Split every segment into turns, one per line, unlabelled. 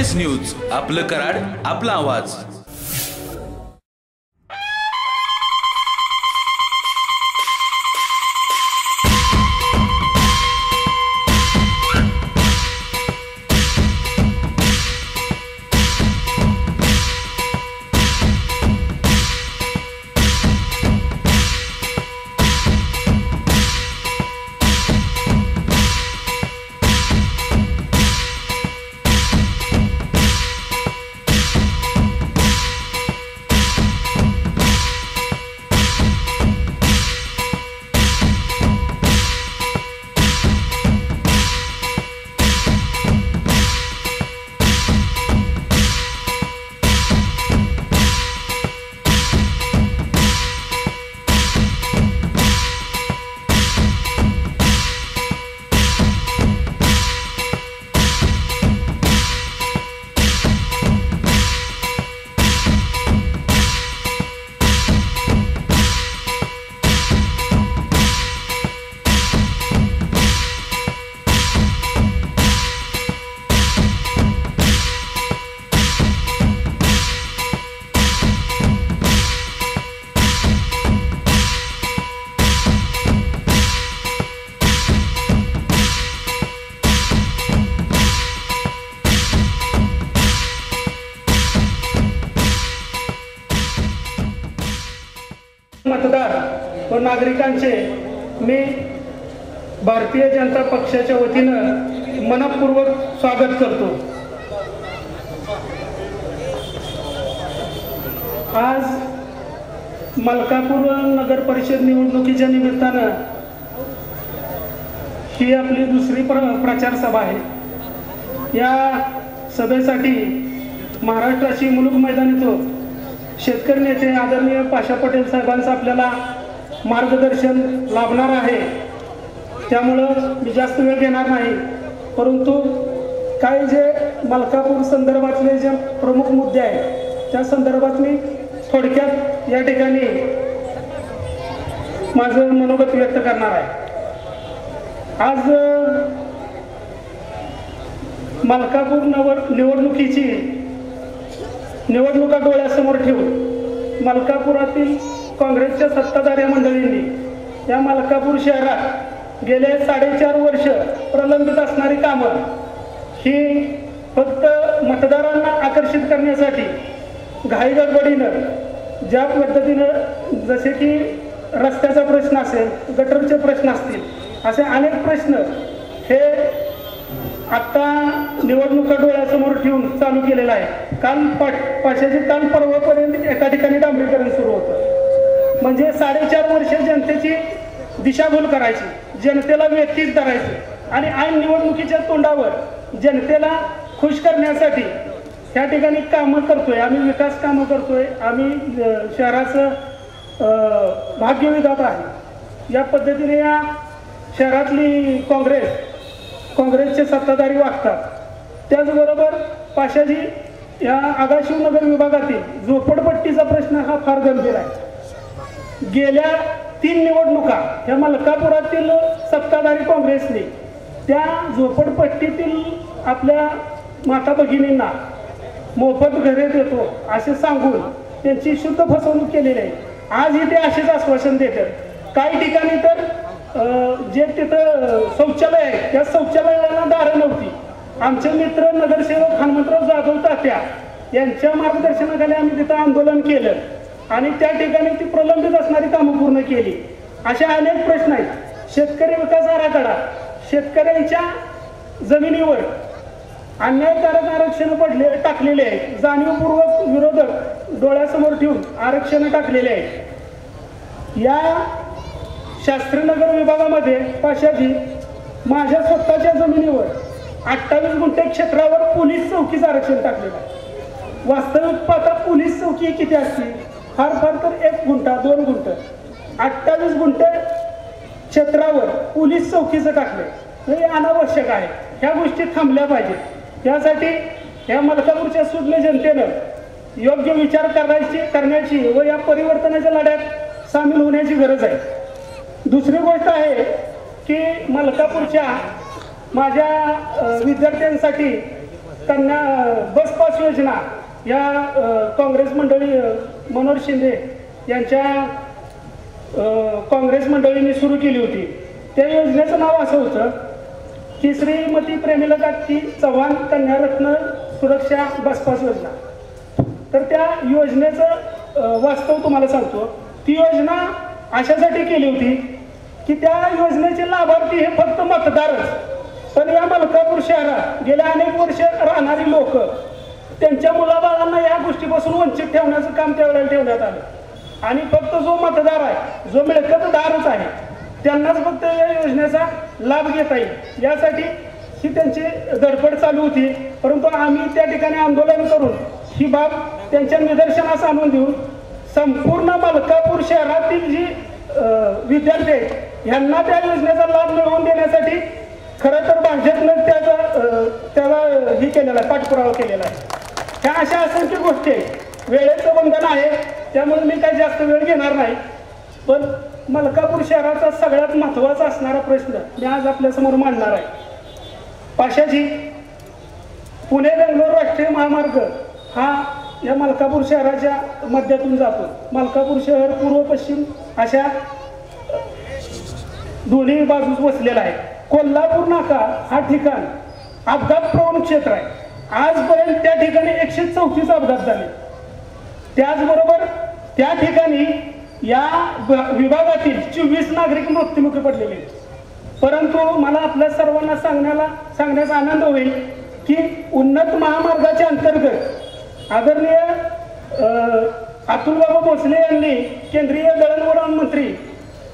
MS news, आपलं कराड, आपला आवाज।
मतदार व नागरिकांचे मी भारतीय जनता पक्षाच्या वतीनं मनपूर्वक स्वागत करतो। आज मलकापूर नगर परिषद निवडणुकीच्या निमित्तानं ही आपली दुसरी प्रचार सभा आहे। या सभेसाठी महाराष्ट्राची मुलुक मैदानीतो शेतकरी नेते आदरणीय पाशा पटेल साहेबांचं आपल्याला मार्गदर्शन लाभणार आहे। त्यामुळं मी जास्त वेळ घेणार नाही, परंतु काही जे मलकापूर संदर्भातले जे प्रमुख मुद्दे आहेत त्या संदर्भात मी थोडक्यात या ठिकाणी माझं मनोगत व्यक्त करणार आहे। आज मलकापूर निवडणुका डोळ्यासमोर ठेवून मलकापुरातील काँग्रेसच्या सत्ताधारी मंडळींनी या मलकापूर शहरात गेले 4.5 वर्ष प्रलंबित असणारी कामं ही फक्त मतदारांना आकर्षित करण्यासाठी घाईगडबडीनं ज्या पद्धतीनं जसे की रस्त्याचा प्रश्न असेल, गटरचे प्रश्न असतील, असे अनेक प्रश्न हे आता निवडणुका डोळ्यासमोर ठेवून चालू केलेलं आहे। काल परवापर्यंत एका ठिकाणी डांबरीकरण सुरू होतं, म्हणजे 4.5 वर्ष जनतेची दिशाभूल करायची, जनतेला व्यथित करायची आणि ऐन निवडणुकीच्या तोंडावर जनतेला खुश करण्यासाठी त्या ठिकाणी कामं करतोय आम्ही, विकास कामं करतोय आम्ही, शहराचं भाग्य विधात आहे। या पद्धतीने या शहरातली काँग्रेसचे सत्ताधारी वागतात। त्याचबरोबर पाशाजी या आगाशिवनगर विभागातील झोपडपट्टीचा प्रश्न हा फार गंभीर आहे। गेल्या 3 निवडणुका या मलकापुरातील सत्ताधारी काँग्रेसने त्या झोपडपट्टीतील आपल्या माता भगिनींना मोफत घरे देतो असे सांगून त्यांची शुद्ध फसवणूक केलेली आहे। आजही ते असेच आश्वासन देतात। काही ठिकाणी तर जे तिथं शौचालय आहे त्या शौचालयाला दारं नव्हती। आमचे मित्र नगरसेवक हनुमंतराव जाधव तात्या यांच्या मार्गदर्शनाखाली आम्ही तिथं आंदोलन केलं आणि त्या ठिकाणी ती प्रलंबित असणारी कामं पूर्ण केली। अशा अनेक प्रश्न आहेत। शेतकरी विकास आराखडा, शेतकऱ्यांच्या जमिनीवर अन्यायकारक आरक्षण टाकलेले आहेत, जाणीवपूर्वक विरोधक डोळ्यासमोर ठेवून आरक्षण टाकलेले आहेत। या शास्त्रीनगर विभागामध्ये पाशाजी माझ्या स्वतःच्या जमिनीवर 28 गुंठे क्षेत्रावर पोलीस चौकीचं आरक्षण टाकलेलं आहे। वास्तविक पाहता पोलीस चौकी किती असते? फार तर 1 गुंठा 2 गुंठ, 28 गुंठे क्षेत्रावर पोलीस चौकीचं टाकले, हे अनावश्यक आहे। ह्या गोष्टी थांबल्या पाहिजेत। यासाठी या मलकापूरच्या सुज्ञ जनतेनं योग्य विचार करण्याची व या परिवर्तनाच्या लढ्यात सामील होण्याची गरज आहे। दुसरी गोष्ट आहे की मलकापूरच्या माझ्या विद्यार्थ्यांसाठी कन्या बस पास योजना या काँग्रेस मंडळी मनोहर शिंदे यांच्या काँग्रेस मंडळींनी सुरू केली होती. त्या योजनेचं नाव असं होतं की श्रीमती प्रेमिला काकी चव्हाण कन्यारत्न सुरक्षा बसपास योजना. तर त्या योजनेचं वास्तव तुम्हाला सांगतो. ती योजना अशासाठी केली होती की त्या योजनेचे लाभार्थी हे फक्त मतदारच, पण या मलकापूर शहरात गेल्या अनेक वर्ष राहणारी लोक त्यांच्या मुलाबाळांना या गोष्टीपासून वंचित ठेवण्याचं काम त्यावेळेला ठेवण्यात आलं. आणि फक्त जो मतदार आहे, जो मिळकतदारच आहे, त्यांनाच फक्त या योजनेचा लाभ घेता येईल यासाठी ही त्यांची धडपड चालू होती. परंतु आम्ही त्या ठिकाणी आंदोलन करून ही बाब त्यांच्या निदर्शनास आणून देऊन संपूर्ण मलकापूर शहरातील जी विद्यार्थी आहेत यांना त्या योजनेचा लाभ मिळवून देण्यासाठी खरं तर भाजपनं त्याला ही केलेला आहे, पाठपुरावा केलेला आहे. ह्या अशा असंख्य गोष्टी आहेत. वेळेचं बंधन आहे त्यामुळे मी काही जास्त वेळ घेणार नाही. पण मलकापूर शहराचा सगळ्यात महत्त्वाचा असणारा प्रश्न मी आज आपल्यासमोर मांडणार आहे. पाशाजी पुणे बेंगलोर राष्ट्रीय महामार्ग हा या मलकापूर शहराच्या मध्यातून जातो. मलकापूर शहर पूर्व पश्चिम अशा दोन्ही बाजूस वसलेला आहे. कोल्हापूर नाका हा ठिकाण अपघात प्रवण क्षेत्र आहे. आजपर्यंत त्या ठिकाणी 134 अपघात झाले. त्याचबरोबर त्या ठिकाणी या विभागातील 24 नागरिक मृत्युमुखी पडलेले. परंतु मला आपल्या सर्वांना सांगण्याचा आनंद होईल की उन्नत महामार्गाच्या अंतर्गत आदरणीय अतुलबाबा भोसले यांनी केंद्रीय दळणवळण मंत्री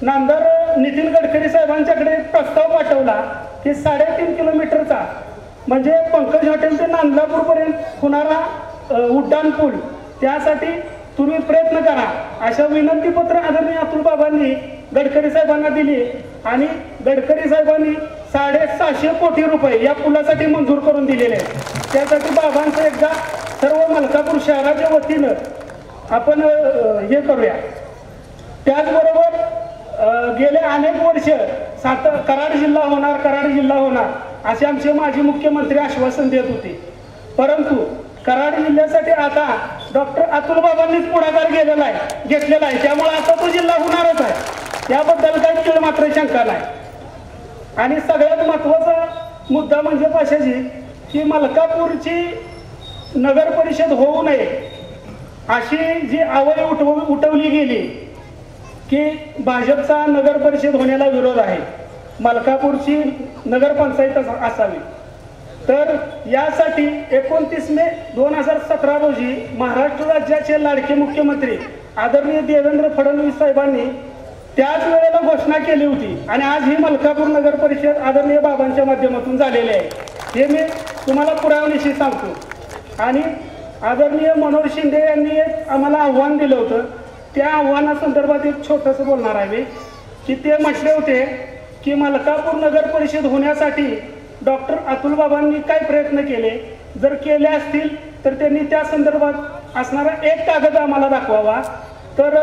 नामदार नितीन गडकरी साहेबांच्याकडे एक प्रस्ताव पाठवला की 3.5 किलोमीटरचा म्हणजे पंकज हॉटेल ते नांदलापूरपर्यंत होणारा उड्डाण पूल त्यासाठी तुम्ही प्रयत्न करा अशा विनंतीपत्र आदरणीय अतुलबाबांनी गडकरी साहेबांना दिली. आणि गडकरी साहेबांनी 750 कोटी रुपये या पुलासाठी मंजूर करून दिलेले आहेत. त्यासाठी बाबांचं एकदा सर्व मलकापूर शहराच्या वतीनं आपण हे करूया. त्याचबरोबर गेले अनेक वर्ष कराड जिल्हा होणार असे आमचे माजी मुख्यमंत्री आश्वासन देत होते. परंतु कराड जिल्ह्यासाठी आता डॉक्टर अतुलबाबांनीच पुढाकार घेतलेला आहे. त्यामुळे आता तो जिल्हा होणारच आहे. याबद्दल काही केळ मात्र शंका नाही. आणि सगळ्यात महत्त्वाचा मुद्दा म्हणजे पाशाजी की मलकापूरची नगर परिषद होऊ नये अशी जी आवई उठवली गेली की भाजपचा नगर परिषद होण्याला विरोध आहे, मलकापूरची नगरपंचायत असावी. तर यासाठी 29 मे 2017 रोजी महाराष्ट्र राज्याचे लाडके मुख्यमंत्री आदरणीय देवेंद्र फडणवीस साहेबांनी त्याच वेळेला घोषणा केली होती. आणि आज ही मलकापूर नगर परिषद आदरणीय बाबांच्या माध्यमातून झालेली आहे हे मी तुम्हाला पुराव्यानिशी सांगतो. आणि आदरणीय मनोहर शिंदे यांनी आम्हाला आव्हान दिलं होतं. त्या आव्हानासंदर्भात एक छोटंसं बोलणार आहे मी की ते म्हटले होते की मलकापूर नगर परिषद होण्यासाठी डॉक्टर अतुलबाबांनी काय प्रयत्न केले, जर केले असतील तर त्यांनी त्या संदर्भात असणारा एक कागद आम्हाला दाखवावा. तर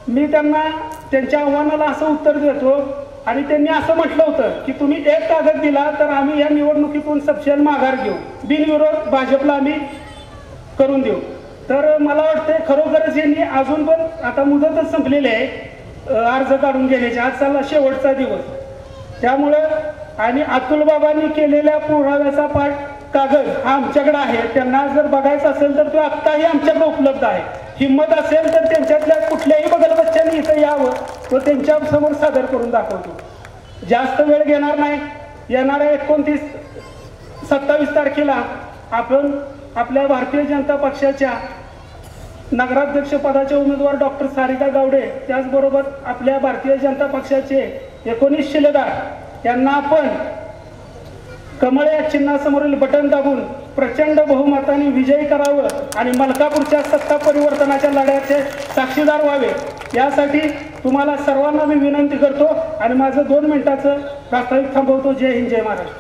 मी त्यांना त्यांच्या आव्हानाला असं उत्तर देतो. आणि त्यांनी असं म्हटलं होतं की तुम्ही एक कागद दिला तर आम्ही या निवडणुकीतून सपशेल माघार घेऊ, बिनविरोध भाजपला आम्ही करून देऊ. तर मला वाटतं खरोखरच यांनी अजून पण आता मुदतच संपलेली आहे अर्ज काढून घेण्याची. आज चालला शेवटचा दिवस. त्यामुळं आणि अतुलबाबांनी केलेल्या पुराव्याचा पाठ कागद हा आमच्याकडे आहे. त्यांना जर बघायचं असेल तर तो आत्ताही आमच्याकडे उपलब्ध आहे. हिंमत असेल तर त्यांच्यातल्या कुठल्याही बगल बच्चांनी इथं यावं व त्यांच्या समोर सादर करून दाखवतो. जास्त वेळ घेणार नाही. येणाऱ्या 27 तारखेला आपण आपल्या भारतीय जनता पक्षाच्या नगराध्यक्ष पदाचे उमेदवार डॉक्टर सारिका गावडे, त्याचबरोबर आपल्या भारतीय जनता पक्षाचे 19 शिलेदार यांना आपण कमळ या चिन्हासमोरील बटन दाबून प्रचंड बहुमताने विजयी करावं आणि मलकापूरच्या सत्ता परिवर्तनाच्या लढ्याचे साक्षीदार व्हावे यासाठी तुम्हाला सर्वांना मी विनंती करतो. आणि माझं 2 मिनिटाचं प्रास्ताविक थांबवतो. जय हिंद, जय महाराष्ट्र.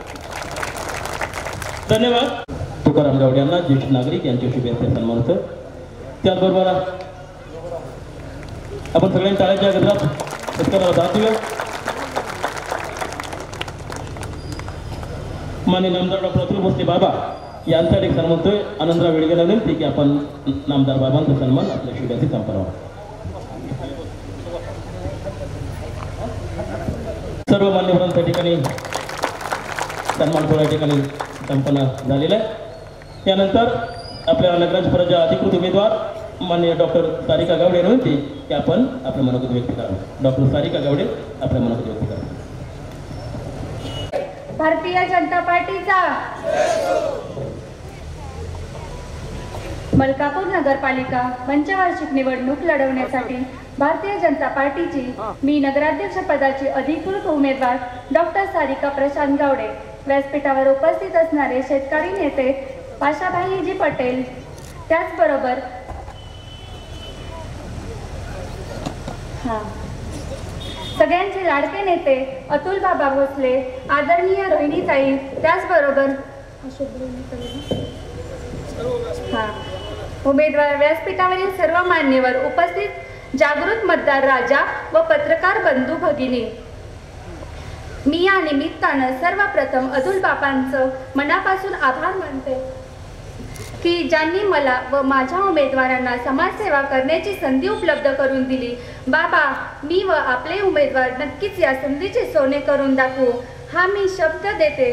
धन्यवाद. तुकाराम गावडे यांना ज्येष्ठ नागरिक यांच्या शुभेच्छा सन्मानित. त्याचबरोबर आपण सगळ्यांनी टाळ्याच्या गजरात सत्काराला दाद देऊया. माननीय नामदार डॉक्टर अतुल भोसले बाबा यांचा एक सन्मान होतोय. आनंदराव वेळगेला विनंती की आपण नामदार बाबांचा सन्मान आपल्या शुभ्याशी संपवावा. सर्व मान्यवरांच्या ठिकाणी सन्मान सोहळा ठिकाणी संपन्न झालेला आहे. त्यानंतर आपल्या नगराज परजा अधिकृत उमेदवार माननीय डॉक्टर सारिका गावडे विनंती की आपण आपल्या मनोगत व्यक्त करावं. डॉक्टर सारिका गावडे आपल्या मनोगत व्यक्त करावं.
भारतीय जनता पार्टीचा मलकापूर नगरपालिका पंचवार्षिक निवडणूक लढवण्यासाठी भारतीय जनता पार्टीची मी नगराध्यक्ष पदाची अधिकृत उमेदवार डॉक्टर सारिका प्रशांत गावडे. व्यासपीठावर उपस्थित असणारे शेतकरी नेते पाशाभाईजी पटेल, त्याचबरोबर सगळ्यांचे लाडके नेते अतुल बाबा भोसले, आदरणीय रोहिणीताई, त्याचबरोबर उमेदवार व्यासपीठावरील सर्व मान्यवर उपस्थित, जागृत मतदार राजा व पत्रकार बंधू भगिनी, मी या निमित्तानं सर्वप्रथम अतुल बाबांचं मनापासून आभार मानते की ज्यांनी मला व माझ्या उमेदवारांना समाजसेवा करण्याची संधी उपलब्ध करून दिली. बाबा, मी व आपले उमेदवार नक्कीच या संधीचे सोने करून दाखवू हा मी शब्द देते.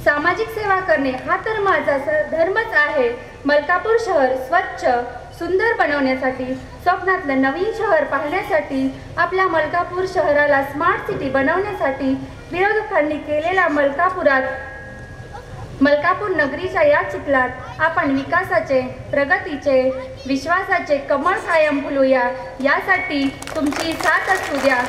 सामाजिक सेवा करणे हा तर माझा धर्मच आहे. मलकापूर शहर स्वच्छ सुंदर बनवण्यासाठी, स्वप्नातलं नवीन शहर पाहण्यासाठी, आपल्या मलकापूर शहराला स्मार्ट सिटी बनवण्यासाठी विरोधकांनी केलेल्या मलकापूर नगरीच्या या चिखलात आपण विकासाचे, प्रगतीचे, विश्वासाचे कमळ कायम फुलूया. यासाठी तुमची साथ असू द्या.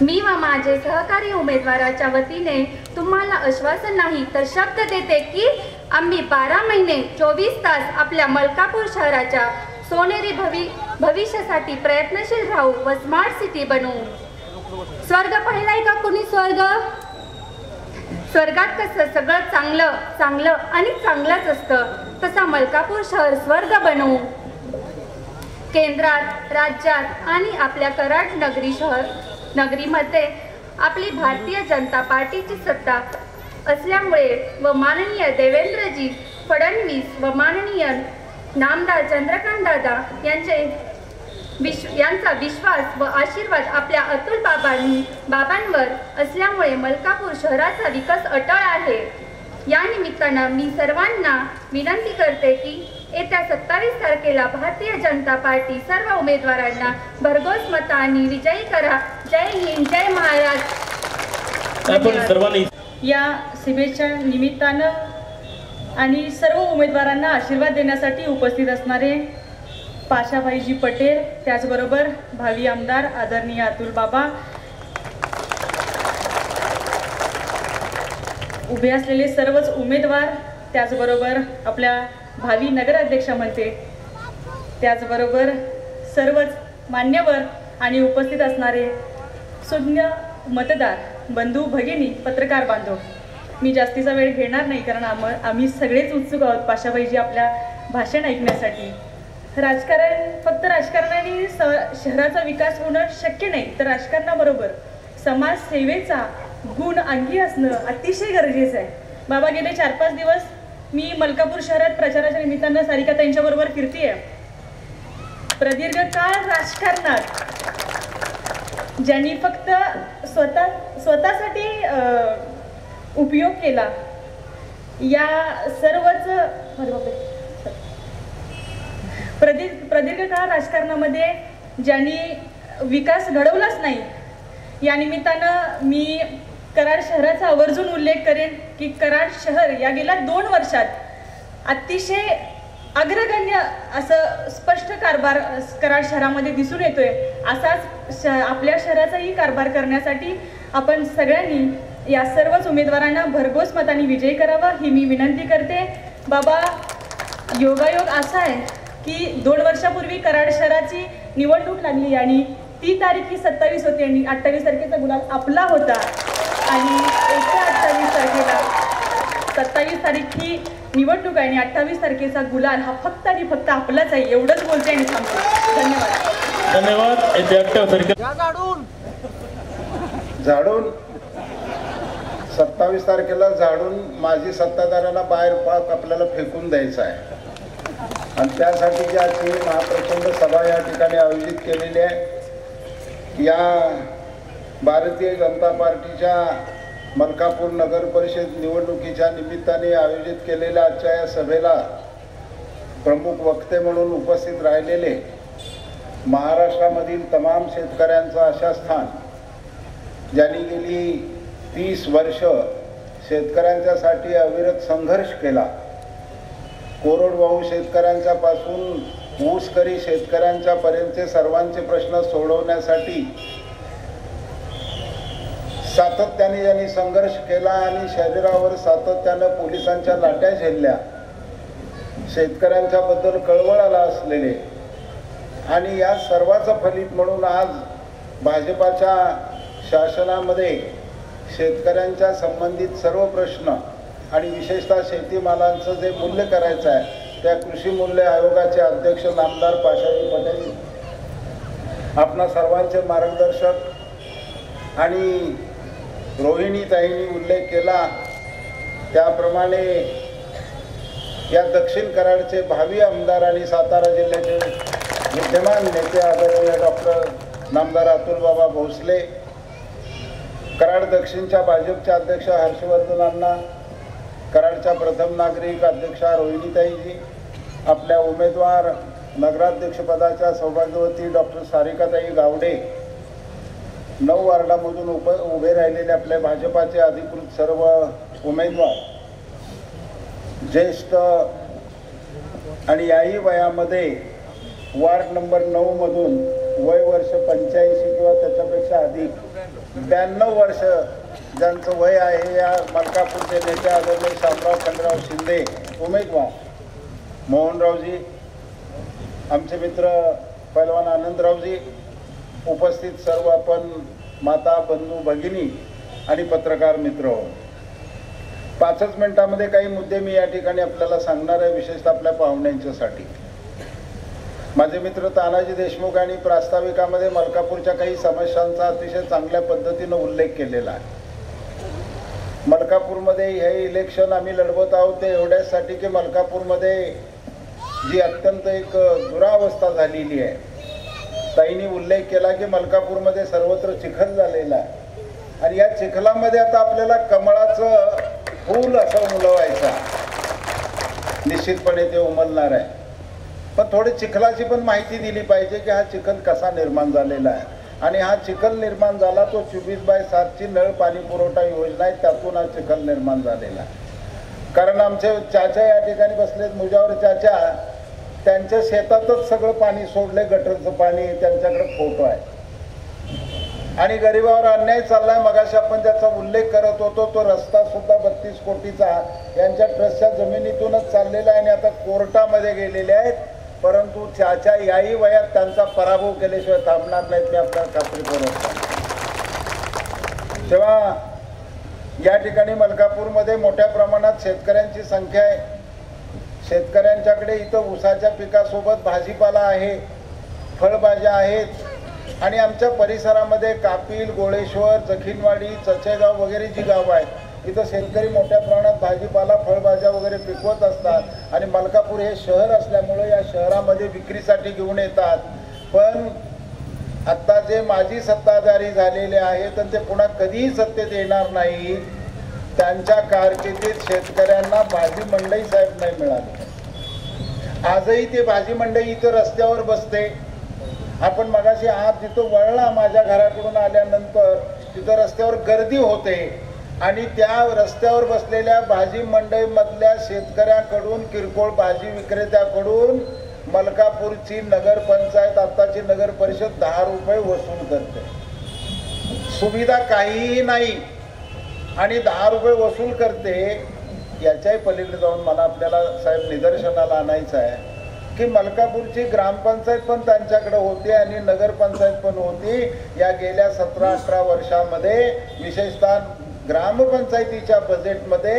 मी व माझे सहकारी उमेदवाराच्या वतीने तुम्हाला आश्वासन नाही तर शब्द देते की आम्ही 12 महिने 24 तास आपल्या मलकापूर शहराच्या सोनेरी भविष्यासाठी प्रयत्नशील राहू व स्मार्ट सिटी बनवू. स्वर्ग पाहिलाय का कुणी? स्वर्गात कसं सगळं चांगलं आणि चांगलंच असतं, तसा मलकापूर शहर स्वर्ग बनवू. केंद्रात, राज्यात आणि आपल्या कराड नगरीमध्ये आपली भारतीय जनता पार्टीची सत्ता असल्यामुळे व माननीय देवेंद्रजी फडणवीस व माननीय नामदार चंद्रकांत दादा यांचा विश्वास व आशीर्वाद आपल्या अतुल बाबांवर असल्यामुळे मलकापूर शहराचा विकास अटळ आहे. या निमित्तानं मी सर्वांना विनंती करते की येत्या 27 तारखेला भारतीय जनता पार्टी सर्व उमेदवारांना भरघोस मतांनी विजयी करा. जय हिंद, जय
महाराज.
या शुभेच्छा निमित्तानं आणि सर्व उमेदवारांना आशीर्वाद देण्यासाठी उपस्थित असणारे पाशाभाईजी पटेल, त्याचबरोबर भावी आमदार आदरणीय अतुल बाबा, उभे असलेले सर्वच उमेदवार, त्याचबरोबर आपल्या भावी नगराध्यक्ष म्हणते, त्याचबरोबर सर्वच मान्यवर आणि उपस्थित असणारे सुज्ञ मतदार बंधू भगिनी, पत्रकार बांधव, मी जास्तीचा वेळ घेणार नाही कारण आम्ही सगळेच उत्सुक आहोत पाशाबाईजी आपल्या भाषण ऐकण्यासाठी. राजकारण फक्त राजकारणाने शहराचा विकास होणं शक्य नाही, तर राजकारणाबरोबर समाजसेवेचा गुण अंगी असणं अतिशय गरजेचं आहे. बाबा, गेले 4-5 दिवस मी मलकापूर शहरात प्रचाराच्या निमित्तानं सारिका त्यांच्याबरोबर फिरतीये. प्रदीर्घ काळ राजकारणात ज्यांनी फक्त स्वतःसाठी उपयोग केला, या सर्वच प्रदीर्घ काळ राजकारणामध्ये ज्यांनी विकास घडवलाच नाही, या निमित्तानं मी कराड शहराचा आवर्जून उल्लेख करेन की कराड शहर या गेल्या 2 वर्षात अतिशय अग्रगण्य असं स्पष्ट कारभार कराड शहरामध्ये दिसून येतोय. असाच आपल्या शहराचाही कारभार करण्यासाठी आपण सगळ्यांनी या सर्वच उमेदवारांना भरघोस मतांनी विजयी करावा ही मी विनंती करते. बाबा, योगायोग असा आहे की 2 वर्षापूर्वी कराड शहराची निवडणूक लागली आणि ती तारीख ही 27 होती आणि 28 तारखेचा गुलाल आपला होता आणि येत्या 28 तारखेला 27 तारीख ही निवडणूक आहे आणि 28 तारखेचा गुलाल हा फक्त आणि फक्त आपलाच आहे. एवढंच बोलते आणि थांबते. धन्यवाद.
धन्यवाद. येत्या 28 तारखेला
झाडून 27 तारखेला झाडून माजी सत्ताधाऱ्यांना बाहेर आपल्याला फेकून द्यायचं आहे आणि त्यासाठी जी आजची महाप्रचंड सभा या ठिकाणी आयोजित केलेली आहे। या भारतीय जनता पार्टीच्या मलकापूर नगर परिषद निवडणुकीच्या निमित्ताने आयोजित केलेल्या आजच्या या सभेला प्रमुख वक्ते म्हणून उपस्थित राहिलेले महाराष्ट्रामधील तमाम शेतकऱ्यांचं आशास्थान, ज्यांनी गेली 30 वर्ष शेतकऱ्यांच्यासाठी अविरत संघर्ष केला, कोरडवाहू शेतकऱ्यांच्या पासून ऊसकरी शेतकऱ्यांच्या पर्यंतचे सर्वांचे प्रश्न सोडवण्यासाठी सातत्याने ज्यांनी संघर्ष केला आणि शरीरावर सातत्यानं पोलिसांच्या लाट्या झेलल्या, शेतकऱ्यांच्या बद्दल कळवळाला असलेले आणि या सर्वाचं फलित म्हणून आज भाजपाच्या शासनामध्ये शेतकऱ्यांच्या संबंधित सर्व प्रश्न आणि विशेषतः शेतीमालांचं जे मूल्य करायचं आहे त्या कृषी मूल्य आयोगाचे अध्यक्ष नामदार पाशाजी पटेल, आपणा सर्वांचे मार्गदर्शक आणि रोहिणीताईंनी उल्लेख केला त्याप्रमाणे या दक्षिण कराडचे भावी आमदार आणि सातारा जिल्ह्याचे विद्यमान नेते आदरणीय डॉक्टर नामदार अतुलबाबा भोसले, कराड दक्षिणच्या भाजपचे अध्यक्ष हर्षवर्धन अण्णा, कराडच्या प्रथम नागरिक अध्यक्षा रोहिणीताईजी, आपल्या उमेदवार नगराध्यक्षपदाच्या सौभाग्यवती डॉक्टर सारिकाताई गावडे, 9 वार्डामधून उभे राहिलेले आपल्या भाजपाचे अधिकृत सर्व उमेदवार, ज्येष्ठ आणि याही वयामध्ये वार्ड नंबर 9 मधून वय वर्ष 85 किंवा त्याच्यापेक्षा अधिक 92 वर्ष ज्यांचं वय आहे या मलकापूरचे नेते आदरणीय शामराव खंडराव शिंदे उमेदवार, मोहनरावजी, आमचे मित्र पैलवान आनंदरावजी, उपस्थित सर्व आपण माता, बंधू, भगिनी आणि पत्रकार मित्र, 5च मिनिटांमध्ये काही मुद्दे मी या ठिकाणी आपल्याला सांगणार आहे, विशेषतः आपल्या पाहुण्यांच्यासाठी। माझे मित्र तानाजी देशमुख आणि प्रास्ताविकामध्ये मलकापूरच्या काही समस्यांचा अतिशय चांगल्या पद्धतीनं उल्लेख केलेला आहे। मलकापूरमध्ये हे इलेक्शन आम्ही लढवत आहोत ते एवढ्यासाठी की मलकापूरमध्ये जी अत्यंत एक दुरावस्था झालेली आहे, ताईंनी उल्लेख केला की मलकापूरमध्ये सर्वत्र चिखल झालेला आहे आणि या चिखलामध्ये आता आपल्याला कमळाचं फूल असं उमलवायचं, निश्चितपणे ते उमलणार आहे, पण थोडी चिखलाची पण माहिती दिली पाहिजे की हा चिखल कसा निर्माण झालेला आहे आणि हा चिखल निर्माण झाला तो 24/7ची नळ पाणी पुरवठा योजना आहे, त्यातून हा चिखल निर्माण झालेला आहे। कारण आमचे चाचा या ठिकाणी बसलेत, मुजावर चाचा, त्यांच्या शेतातच सगळं पाणी सोडले, गटरचं पाणी, त्यांच्याकडे फोटो आहे आणि गरिबावर अन्याय चाललाय। मगाशी आपण त्याचा उल्लेख करत होतो, तो रस्ता सुद्धा 32 कोटीचा यांच्या ट्रस्टच्या जमिनीतूनच चाललेला आहे आणि आता कोर्टामध्ये गेलेले आहेत, परंतु चाचा याही वयात त्यांचा पराभव केल्याशिवाय थांबणार नाहीत, मी आपल्याला खात्री करतो। तेव्हा या ठिकाणी मलकापूरमध्ये मोठ्या प्रमाणात शेतकऱ्यांची संख्या आहे, शेतकऱ्यांच्याकडे इथं ऊसाच्या पिकासोबत भाजीपाला आहे, फळभाज्या आहेत आणि आमच्या परिसरामध्ये कापिल, गोळेश्वर, जखीनवाडी, चचेगाव वगैरे जी गावं आहेत इथं शेतकरी मोठ्या प्रमाणात भाजीपाला, फळभाज्या वगैरे पिकवत असतात आणि मलकापूर हे शहर असल्यामुळे या शहरामध्ये विक्रीसाठी घेऊन येतात। पण आता जे माजी सत्ताधारी झालेले आहेत आणि ते पुन्हा कधीही सत्तेत येणार नाही, त्यांच्या कारकिर्दीत शेतकऱ्यांना भाजी मंडई साहेब नाही मिळाली। आजही ते भाजी मंडई इथं रस्त्यावर बसते। आपण मगाशी आत जिथं वळला माझ्या घराकडून आल्यानंतर तिथं रस्त्यावर गर्दी होते आणि त्या रस्त्यावर बसलेल्या भाजी मंडईमधल्या शेतकऱ्याकडून, किरकोळ भाजी विक्रेत्याकडून मलकापूरची नगरपंचायत, आत्ताची नगर परिषद 10 रुपये वसूल करते। सुविधा काहीही नाही आणि 10 रुपये वसूल करते। याच्याही पलीकडे जाऊन मला आपल्याला साहेब निदर्शनाला आणायचं आहे की मलकापूरची ग्रामपंचायत पण त्यांच्याकडे होती आणि नगरपंचायत पण होती। या गेल्या 17-18 वर्षामध्ये विशेषतः ग्रामपंचायतीच्या बजेटमध्ये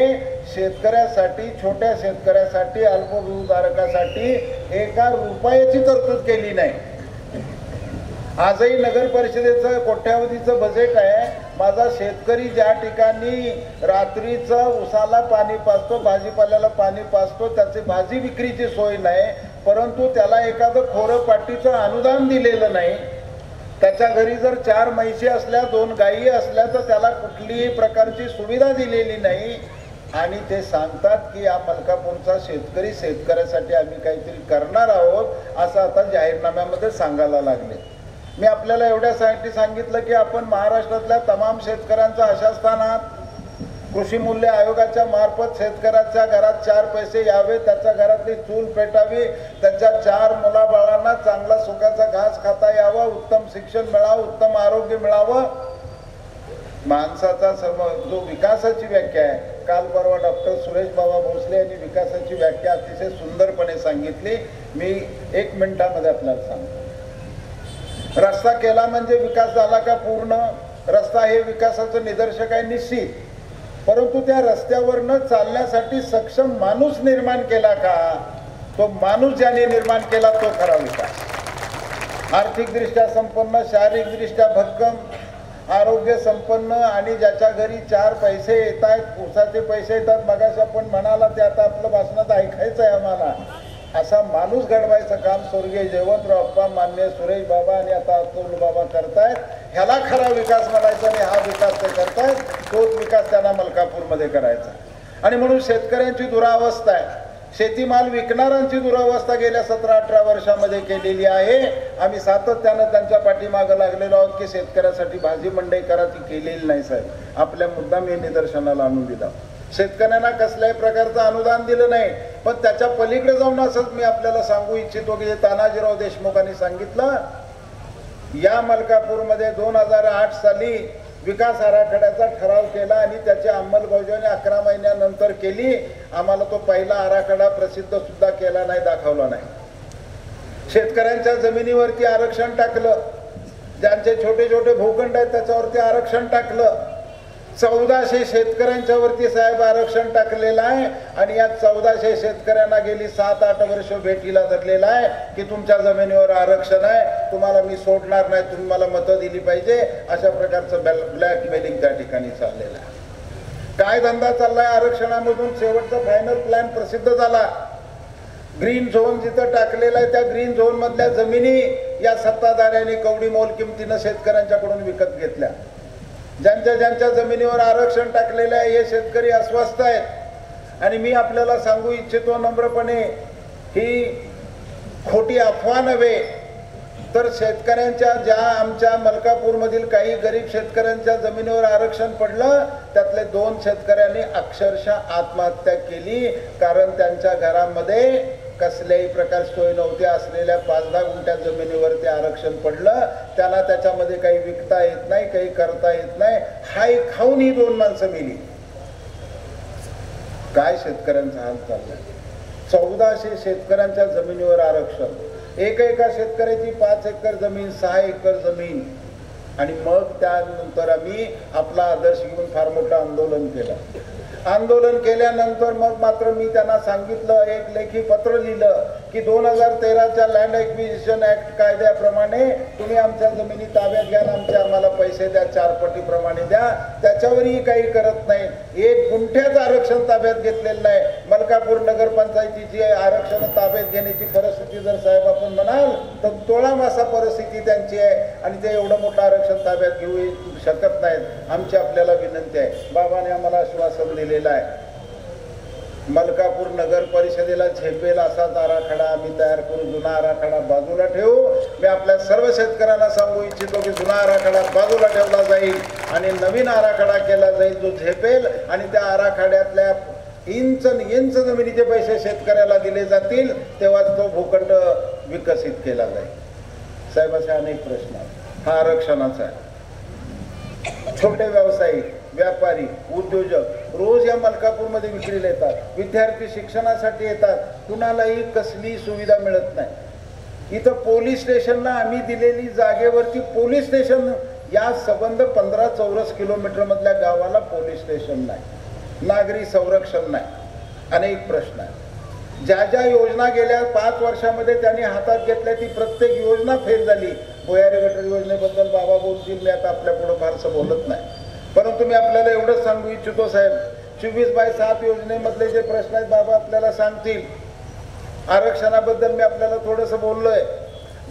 शेतकऱ्यासाठी, छोट्या शेतकऱ्यासाठी, अल्पभूधारकासाठी 1 रुपयाची तरतूद केली नाही आजही नगर परिषदेचं कोट्यावधीचं बजेट आहे. माझा शेतकरी ज्या ठिकाणी रात्रीचं उसाला पाणी पाजतो, भाजीपाल्याला पाणी पाजतो, त्याची भाजी विक्रीची सोय नाही, परंतु त्याला एखादं खोरं पाटीचं अनुदान दिलेलं नाही. त्याच्या घरी जर 4 म्हैशी असल्या, 2 गायी असल्या तर त्याला कुठलीही प्रकारची सुविधा दिलेली नाही. आणि ते सांगतात की या मलकापूरचा शेतकरी शेतकऱ्यासाठी आम्ही काहीतरी करणार आहोत असं आता जाहीरनाम्यामध्ये सांगायला लागले. मी आपल्याला एवढ्यासाठी सांगितलं की आपण महाराष्ट्रातल्या तमाम शेतकऱ्यांचा अशा स्थानात कृषी मूल्य आयोगाच्या मार्फत शेतकऱ्याच्या घरात 4 पैसे यावे, त्याच्या घरातली चूल पेटावी, त्याच्या 4 मुलाबाळांना चांगला सुखाचा घास खाता यावा, उत्तम शिक्षण मिळावं, उत्तम आरोग्य मिळावं. माणसाचा जो विकासाची व्याख्या आहे, काल परवा डॉक्टर सुरेश बाबा भोसले यांनी विकासाची व्याख्या अतिशय सुंदरपणे सांगितली. मी 1 मिनिटामध्ये आपल्याला सांगतो. रस्ता केला म्हणजे विकास झाला का? पूर्ण रस्ता हे विकासाचं निदर्शक आहे निश्चित, परंतु त्या रस्त्यावरनं चालण्यासाठी सक्षम माणूस निर्माण केला का? तो माणूस ज्याने निर्माण केला तो खरा विकास. आर्थिकदृष्ट्या संपन्न, शारीरिकदृष्ट्या भक्कम, आरोग्य संपन्न आणि ज्याच्या घरी 4 पैसे येत आहेत, ऊसाचे पैसे येतात, मगाशी आपण म्हणाला ते आता आपलं भाषणात ऐकायचं आहे आम्हाला, असा माणूस घडवायचं काम स्वर्गीय जयवंतराव अप्पा, मान्य सुरेश बाबा आणि आता अतुल बाबा करतायत. ह्याला खरा विकास म्हणायचा आणि हा विकास ते करतायत. तोच विकास त्यांना मलकापूरमध्ये करायचा. आणि म्हणून शेतकऱ्यांची दुरावस्था आहे, शेतीमाल विकणाऱ्यांची दुरावस्था गेल्या 17-18 वर्षामध्ये केलेली आहे. आम्ही सातत्यानं त्यांच्या पाठीमागं लागलेलो आहोत की शेतकऱ्यासाठी भाजी मंडई करा, ती केलेली नाही साहेब. आपल्या मुद्दाम हे निदर्शनाला आणून दिला. शेतकऱ्यांना कसल्याही प्रकारचं अनुदान दिलं नाही. पण त्याच्या पलीकडे जाऊन असंच मी आपल्याला सांगू इच्छितो की जे तानाजीराव देशमुखांनी सांगितलं, या मलकापूरमध्ये 2008 साली विकास आराखड्याचा ठराव केला आणि त्याची अंमलबजावणी 11 महिन्यानंतर केली. आम्हाला तो पहिला आराखडा प्रसिद्ध सुद्धा केला नाही, दाखवला नाही. शेतकऱ्यांच्या जमिनीवरती आरक्षण टाकलं, ज्यांचे छोटे छोटे भूखंड आहेत त्याच्यावरती आरक्षण टाकलं. 1400 शेतकऱ्यांच्या वरती साहेब आरक्षण टाकलेलं आहे आणि या 1400 शेतकऱ्यांना गेली 7-8 वर्ष भेटीला धरलेला आहे की तुमच्या जमिनीवर आरक्षण आहे, तुम्हाला मी सोडणार नाही, तुम्ही मला मतं दिली पाहिजे. अशा प्रकारचं ब्लॅकमेलिंग त्या ठिकाणी चाललेलं आहे. काय धंदा चाललाय आरक्षणामधून? शेवटचा फायनल प्लॅन प्रसिद्ध झाला. ग्रीन झोन जिथं टाकलेला आहे त्या ग्रीन झोन मधल्या जमिनी या सत्ताधाऱ्यांनी कवडी मोल किमतीनं शेतकऱ्यांच्याकडून विकत घेतल्या. ज्यांच्या जमिनीवर आरक्षण टाकलेलं आहे हे शेतकरी अस्वस्थ आहेत. आणि मी आपल्याला सांगू इच्छितो नम्रपणे, ही खोटी अफवा नव्हे तर शेतकऱ्यांच्या ज्या आमच्या मलकापूरमधील काही गरीब शेतकऱ्यांच्या जमिनीवर आरक्षण पडलं, त्यातले 2 शेतकऱ्यांनी अक्षरशः आत्महत्या केली. कारण त्यांच्या घरामध्ये कसल्याही प्रकार सोय नव्हती. असलेल्या 5-10 गुंठ्या जमिनीवरती आरक्षण पडलं. त्यांना त्याच्यामध्ये काही विकता येत नाही, काही करता येत नाही. हाय खाऊन ही 2 माणसं मेली. काय शेतकऱ्यांचा हाल चाललाय. 1400 शेतकऱ्यांच्या जमिनीवर आरक्षण, एका शेतकऱ्याची 5 एकर जमीन, 6 एकर जमीन. आणि मग त्यानंतर आम्ही आपला आदर्श घेऊन फार मोठं आंदोलन केलं. आंदोलन केल्यानंतर मग मात्र मी त्यांना सांगितलं, एक लेखी पत्र लिहिलं की 2013च्या लँड ॲक्विजिशन ॲक्ट कायद्याप्रमाणे तुम्ही आमच्या जमिनी ताब्यात घ्या, आम्हाला पैसे द्या, 4 पटीप्रमाणे द्या. त्याच्यावरही काही करत नाही. 1 गुंठ्याचं आरक्षण ताब्यात घेतलेलं नाही. मलकापूर नगरपंचायतीची आरक्षण ताब्यात घेण्याची परिस्थिती जर साहेब आपण म्हणाल तर तोळामासा परिस्थिती त्यांची आहे आणि ते एवढं मोठं आरक्षण ताब्यात घेऊ शकत नाहीत. आमची आपल्याला विनंती आहे. बाबाने आम्हाला आश्वासन दिलेलं आहे, मलकापूर नगर परिषदेला झेपेल असाच आराखडा आम्ही तयार करू. जुना आराखडा बाजूला ठेवू. मी आपल्या सर्व शेतकऱ्यांना सांगू इच्छितो की जुना आराखडा बाजूला ठेवला जाईल आणि नवीन आराखडा केला जाईल जो झेपेल. आणि त्या आराखड्यातल्या इंच जमिनीचे पैसे शेतकऱ्याला दिले जातील, तेव्हाच तो भूखंड विकसित केला जाईल. साहेब असे अनेक प्रश्न आहेत. हा आरक्षणाचा आहे. छोटे व्यावसायिक, व्यापारी, उद्योजक रोज या मलकापूरमध्ये विक्रीला येतात. विद्यार्थी शिक्षणासाठी येतात. कुणालाही कसली सुविधा मिळत नाही. इथं पोलीस स्टेशनला आम्ही दिलेली जागेवरती पोलीस स्टेशन, या संबंध 15 चौरस किलोमीटर मधल्या गावाला पोलीस स्टेशन नाही, नागरी संरक्षण नाही. अनेक प्रश्न आहेत. ज्या ज्या योजना गेल्या 5 वर्षामध्ये त्यांनी हातात घेतल्या ती प्रत्येक योजना फेल झाली. भुयारी गटर योजनेबद्दल बाबा बोलतील, मी आता आपल्या पुढं फारसं बोलत नाही. परंतु मी आपल्याला एवढंच सांगू इच्छितो साहेब, 24/7 योजनेमधले जे प्रश्न आहेत बाबा आपल्याला सांगतील. आरक्षणाबद्दल मी आपल्याला थोडंसं बोललोय.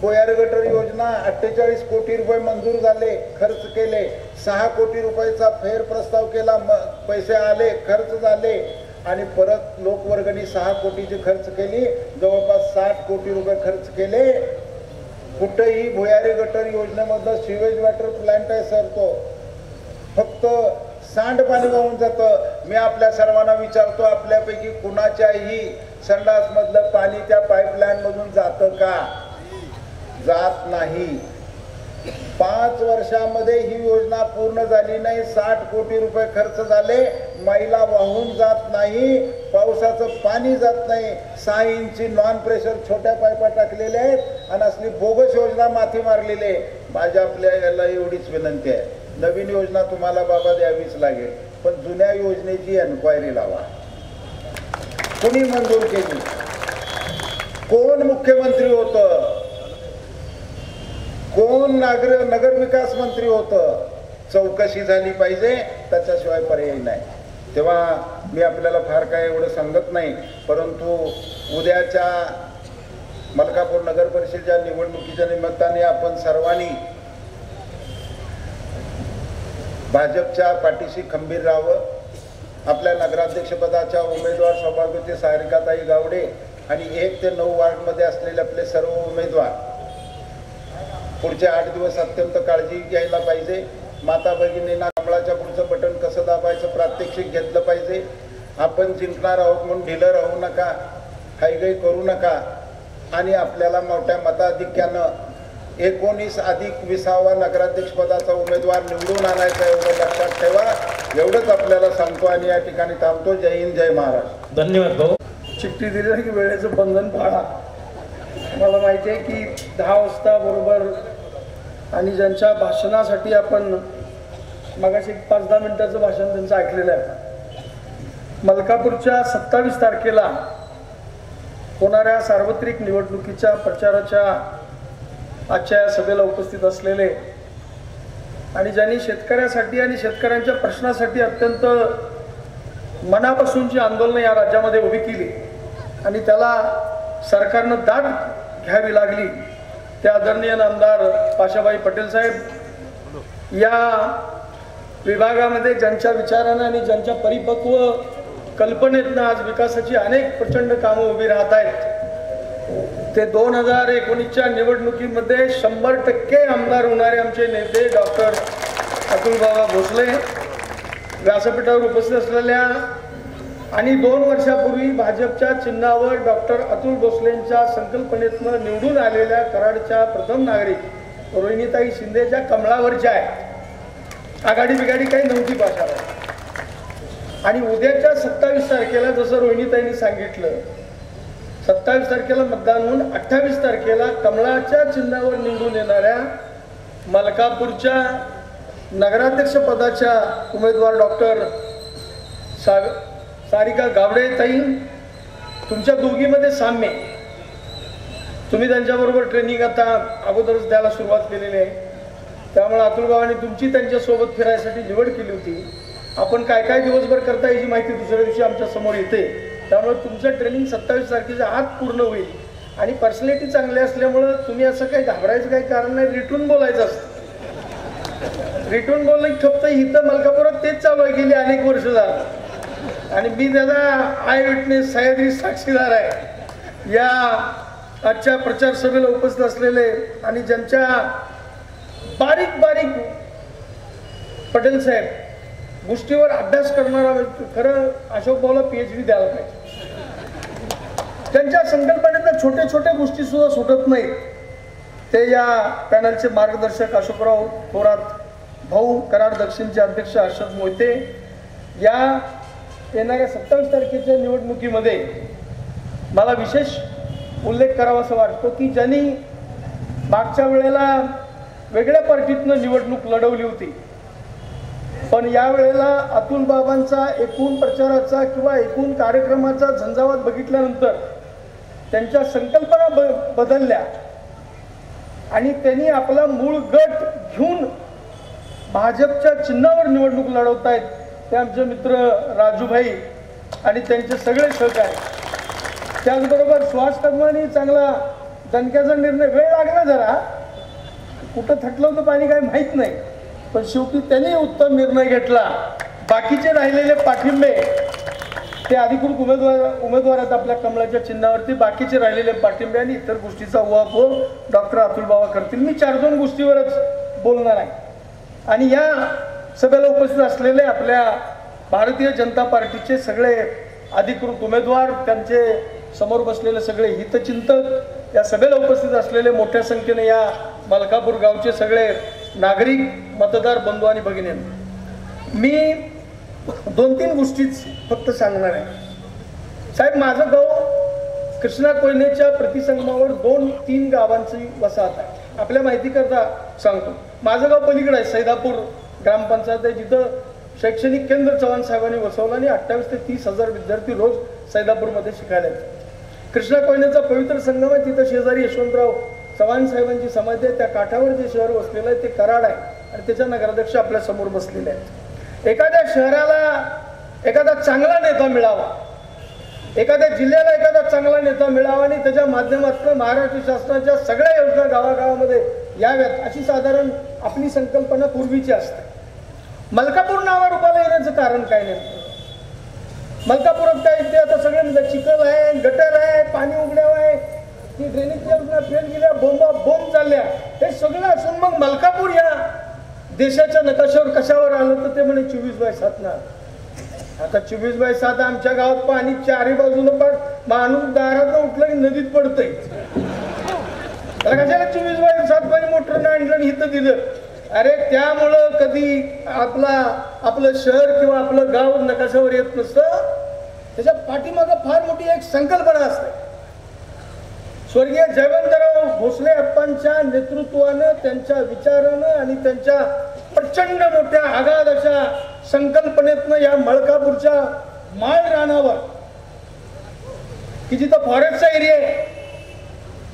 भुयारी गटर योजना 48 कोटी रुपये मंजूर झाले, खर्च केले. 6 कोटी रुपयाचा फेर प्रस्ताव केला, पैसे आले, खर्च झाले आणि परत लोकवर्गणी 6 कोटीची खर्च केली, जवळपास 60 कोटी रुपये खर्च केले. कुठेही भुयारी गटर योजनेमधलं सिवेज वॉटर प्लांट आहे सर, तो फक्त सांडपाणी वाहून जातं. मी आपल्या सर्वांना विचारतो, आपल्यापैकी कुणाच्याही संडासमधलं पाणी त्या पाईपलाईन मधून जातं का? जात नाही. 5 वर्षामध्ये ही योजना पूर्ण झाली नाही. 60 कोटी रुपये खर्च झाले, मैला वाहून जात नाही, पावसाचं पाणी जात नाही. 6 इंची नॉन प्रेशर छोट्या पाईपा टाकलेल्या आहेत आणि असली बोगस योजना माथी मारलेली. माझ्या आपल्याला एवढीच विनंती आहे, नवीन योजना तुम्हाला बाबा द्यावीच लागेल, पण जुन्या योजनेची एन्क्वायरी लावा. कोणी मंजूर केली? कोण मुख्यमंत्री होतं? कोण नगर विकास मंत्री होतं? चौकशी झाली पाहिजे, त्याच्याशिवाय पर्याय नाही. तेव्हा मी आपल्याला फार काय एवढं सांगत नाही, परंतु उद्याच्या मलकापूर नगर परिषदेच्या निवडणुकीच्या निमित्ताने आपण सर्वांनी भाजपच्या पाठीशी खंबीर राहावं. आपल्या नगराध्यक्षपदाच्या उमेदवार सौभाग्यवती सारिकाताई गावडे आणि 1 ते 9 वार्डमध्ये असलेले आपले सर्व उमेदवार पुढचे 8 दिवस अत्यंत काळजी घ्यायला पाहिजे. माता भगिनींना कमळाच्या पुढचं बटन कसं दाबायचं प्रात्यक्षिक घेतलं पाहिजे. आपण जिंकणार आहोत म्हणून ढिलं राहू नका, हायगाई करू नका आणि आपल्याला मोठ्या मताधिक्यानं 19 अधिक 20वा नगराध्यक्षपदाचा उमेदवार निवडून आणायचा, एवढं लक्षात ठेवा. एवढंच आपल्याला सांगतो आणि या ठिकाणी थांबतो. जय हिंद, जय महाराष्ट्र.
धन्यवाद भाऊ.
चिठ्ठी दिली की वेळेचं बंधन पाळा. मला माहिती आहे की 10 वाजता बरोबर आणि ज्यांच्या भाषणासाठी आपण मगाशी 5-10 मिनिटाचं भाषण त्यांचं ऐकलेलं आहे. मलकापूरच्या 27 तारखेला होणाऱ्या सार्वत्रिक निवडणुकीच्या प्रचाराच्या आजच्या या सभेला उपस्थित असलेले आणि ज्यांनी शेतकऱ्यासाठी आणि शेतकऱ्यांच्या प्रश्नासाठी अत्यंत मनापासूनची आंदोलनं या राज्यामध्ये उभी केली आणि त्याला सरकारनं दाद घ्यावी लागली, त्या आदरणीय आमदार पाशाबाई पटेल साहेब या विभागामध्ये ज्यांच्या विचारानं आणि ज्यांच्या परिपक्व कल्पनेतनं आज विकासाची अनेक प्रचंड कामं उभी राहत आहेत, ते 2019च्या निवडणुकीमध्ये 100% आमदार होणारे आमचे नेते डॉक्टर अतुलबाबा भोसले व्यासपीठावर उपस्थित असलेल्या आणि 2 वर्षापूर्वी भाजपच्या चिन्हावर डॉक्टर अतुल भोसलेंच्या संकल्पनेतनं निवडून आलेल्या कराडच्या प्रथम नागरिक रोहिणीताई शिंदे ज्या कमळावरच्या आहे, आघाडी बिघाडी काही नव्हती भाषाला. आणि उद्याच्या 27 तारखेला जसं रोहिणीताईंनी सांगितलं 27 तारखेला मतदान होऊन 28 तारखेला कमळाच्या चिन्हावर निवडून येणाऱ्या मलकापूरच्या नगराध्यक्ष पदाच्या उमेदवार डॉक्टर सारिका गावडे ताई, तुमच्या दोघीमध्ये साम्य, तुम्ही त्यांच्याबरोबर ट्रेनिंग आता अगोदरच द्यायला सुरुवात केलेली आहे. त्यामुळे अतुलबाबांनी तुमची त्यांच्यासोबत फिरायसाठी निवड केली होती. आपण काय काय दिवसभर करता याची माहिती दुसऱ्या दिवशी आमच्या समोर येते. त्यामुळे तुमचं ट्रेनिंग 27 तारखेच्या आत पूर्ण होईल आणि पर्सनॅलिटी चांगली असल्यामुळं तुम्ही असं काही घाबरायचं काही कारण नाही, रिटून बोलायचं असतं. रिटून बोलणं फक्त इथं मलकापुरात तेच चालू आहे गेली अनेक वर्ष झालं आणि मी त्याचा आय विटनेस सह्याद्री साक्षीदार आहे. या आजच्या प्रचार सभेला उपस्थित असलेले आणि ज्यांच्या बारीक बारीक पटेल साहेब गोष्टीवर अभ्यास करणारा, खरं अशोक भाऊला PhD द्यायला पाहिजे. त्यांच्या संकल्पनेतल्या छोट्या छोट्या गोष्टी सुद्धा सुटत नाहीत. ते या पॅनलचे मार्गदर्शक अशोकराव थोरात भाऊ, कराड दक्षिणचे अध्यक्ष हर्षद मोहिते. या येणाऱ्या 27 तारखेच्या निवडणुकीमध्ये मला विशेष उल्लेख करावा असं वाटतो की ज्यांनी मागच्या वेळेला वेगळ्या पार्टीतनं निवडणूक लढवली होती, पण यावेळेला अतुल बाबांचा एकूण प्रचाराचा किंवा एकूण कार्यक्रमाचा झंझावात बघितल्यानंतर त्यांच्या संकल्पना बदलल्या आणि त्यांनी आपला मूळ गट घेऊन भाजपच्या चिन्हावर निवडणूक लढवत आहेत ते आमचे मित्र राजूभाई आणि त्यांचे सगळे सहकारी. त्याचबरोबर सुहास कदमांनी चांगला दणक्याचा निर्णय, वेळ लागला जरा, कुठं थटलं होतं पाणी काय माहीत नाही, पण शेवटी त्यांनी उत्तम निर्णय घेतला. बाकीचे राहिलेले पाठिंबे ते अधिकृत उमेदवार आहेत आपल्या कमळाच्या चिन्हावरती. बाकीचे राहिलेले पाठिंबे आणि इतर गोष्टीचा उहापोह डॉक्टर अतुल बाबा करतील. मी 4-2 गोष्टीवरच बोलणार आहे. आणि या सभेला उपस्थित असलेले आपल्या भारतीय जनता पार्टीचे सगळे अधिकृत उमेदवार, त्यांचे समोर बसलेले सगळे हितचिंतक, या सभेला उपस्थित असलेले मोठ्या संख्येने या मलकापूर गावचे सगळे नागरिक, मतदार बंधू आणि भगिनींनो, मी 2-3 गोष्टीच फक्त सांगणार आहे. साहेब, माझं गाव कृष्णा कोयनेच्या प्रतिसंगमावर 2-3 गावांची वसाहत आहे. आपल्या माहितीकरता सांगतो, माझं गाव पलीकडे आहे, सैदापूर ग्रामपंचायत आहे, जिथं शैक्षणिक केंद्र चव्हाण साहेबांनी वसवलं आणि 28 ते 30 हजार विद्यार्थी रोज सैदापूरमध्ये शिकायला येतात. कृष्णा कोयनेचा पवित्र संगम आहे, तिथं शेजारी यशवंतराव चव्हाण साहेबांची समाधी आहे. त्या काठावर जे शहर वसलेलं आहे ते कराड आहे आणि त्याच्या नगराध्यक्ष आपल्या समोर बसलेले आहेत. एखाद्या शहराला एखादा चांगला नेता मिळावा, एखाद्या जिल्ह्याला एखादा चांगला नेता मिळावा आणि त्याच्या माध्यमातून महाराष्ट्र शासनाच्या सगळ्या योजना गावागावामध्ये याव्यात, अशी साधारण आपली संकल्पना पूर्वीची असते. मलकापूर नावारूपाला येण्याचं कारण काय नाही. मलकापुरात काय इथे आता सगळे म्हणजे चिखल आहे, गटर आहे, पाणी उघड्याव आहे, ती ड्रेनेजच्या योजना फेल गेल्या, बोंब चालल्या, हे सगळं असून मग मलकापूर या देशाच्या नकाशावर कशावर आलं तर ते म्हणे 24/7 ना. आता 24/7 आमच्या गावात पाणी चारी बाजूनं, पण माणूस दारात उठलं की नदीत पडतंय. त्याला कशाला 24/7 पाणी मोटरनं आणलं आणि इथं दिलं. अरे त्यामुळं कधी आपलं शहर किंवा आपलं गाव नकाशावर येत नसतं. त्याच्या पाठीमागं फार मोठी एक संकल्पना असते. स्वर्गीय जयवंतराव भोसले अप्पांच्या नेतृत्वानं, त्यांच्या विचारानं आणि त्यांच्या प्रचंड मोठ्या आगाध अशा संकल्पनेतनं या मलकापूरच्या माळ रानावर, की जिथं फॉरेस्टचा एरिया आहे,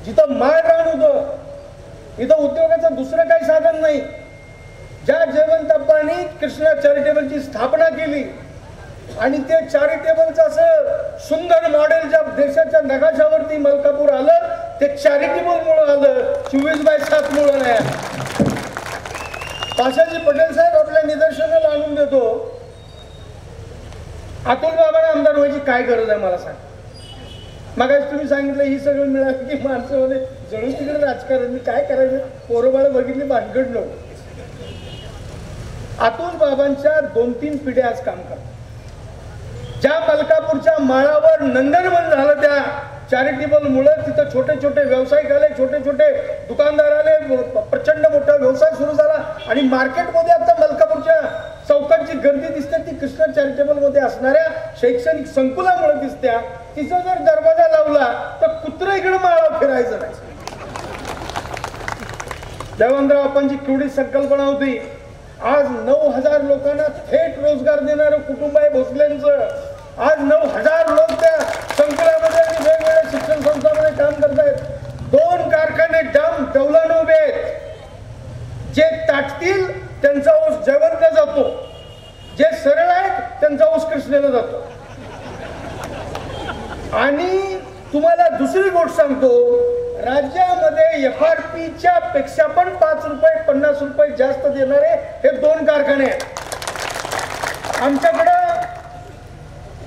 जिथं माळ रान होतं, इथं उद्योगाचं दुसरं काही साधन नाही, ज्या जयवंतप्पांनी कृष्णा चॅरिटेबलची स्थापना केली आणि ते चॅरिटेबलचं असं सुंदर मॉडेल ज्या देशाच्या नकाशावरती मलकापूर आलं, ते चॅरिटेबलमुळं आलं, 24/7 मुळे नाही. पाशाजी पटेल साहेब आपल्या निदर्शनाला आणून देतो, अतुल बाबांना आमदार व्हायची काय गरज आहे मला सांग. मग तुम्ही सांगितलं ही सगळं मिळालं की माणसं मध्ये जळून तिकडे राजकारण, मी काय करायचं, पोरबाळ बघितली भानगड नव्हतं. अतुल बाबांच्या 2-3 पिढ्या आज काम करतात. ज्या मलकापूरच्या माळावर नंदनवन झालं त्या चॅरिटेबल मुळे, तिथं छोटे छोटे व्यावसायिक आले, छोटे छोटे दुकानदार आले, प्रचंड मोठा व्यवसाय सुरू झाला आणि मार्केटमध्ये आता मलकापूरच्या चौकांची गर्दी दिसते ती कृष्णा चॅरिटेबल मध्ये असणाऱ्या शैक्षणिक संकुलामुळे दिसत्या. तिचा जर दरवाजा लावला तर कुत्रा इकडे माळा फिरायचं नाही. जयवंतराव आपणची केवढी संकल्पना होती. आज 9,000 लोकांना थेट रोजगार देणारं कुटुंब आहे भोसलेंचं. आज 9,000 लोक त्या संकुलामध्ये आणि वेगवेगळ्या शिक्षण संस्थांमध्ये काम करतायत. 2 कारखाने डौलानं उभे आहेत. जे ताटतील त्यांचा ऊस जयवंतला जातो, जे सरळ आहेत त्यांचा ऊस कृष्णेला जातो. आणि तुम्हाला दुसरी गोष्ट सांगतो, राज्यामध्ये FRPच्या पेक्षा पण 5 रुपये 50 रुपये जास्त देणारे हे 2 कारखाने आहेत. आमच्याकडं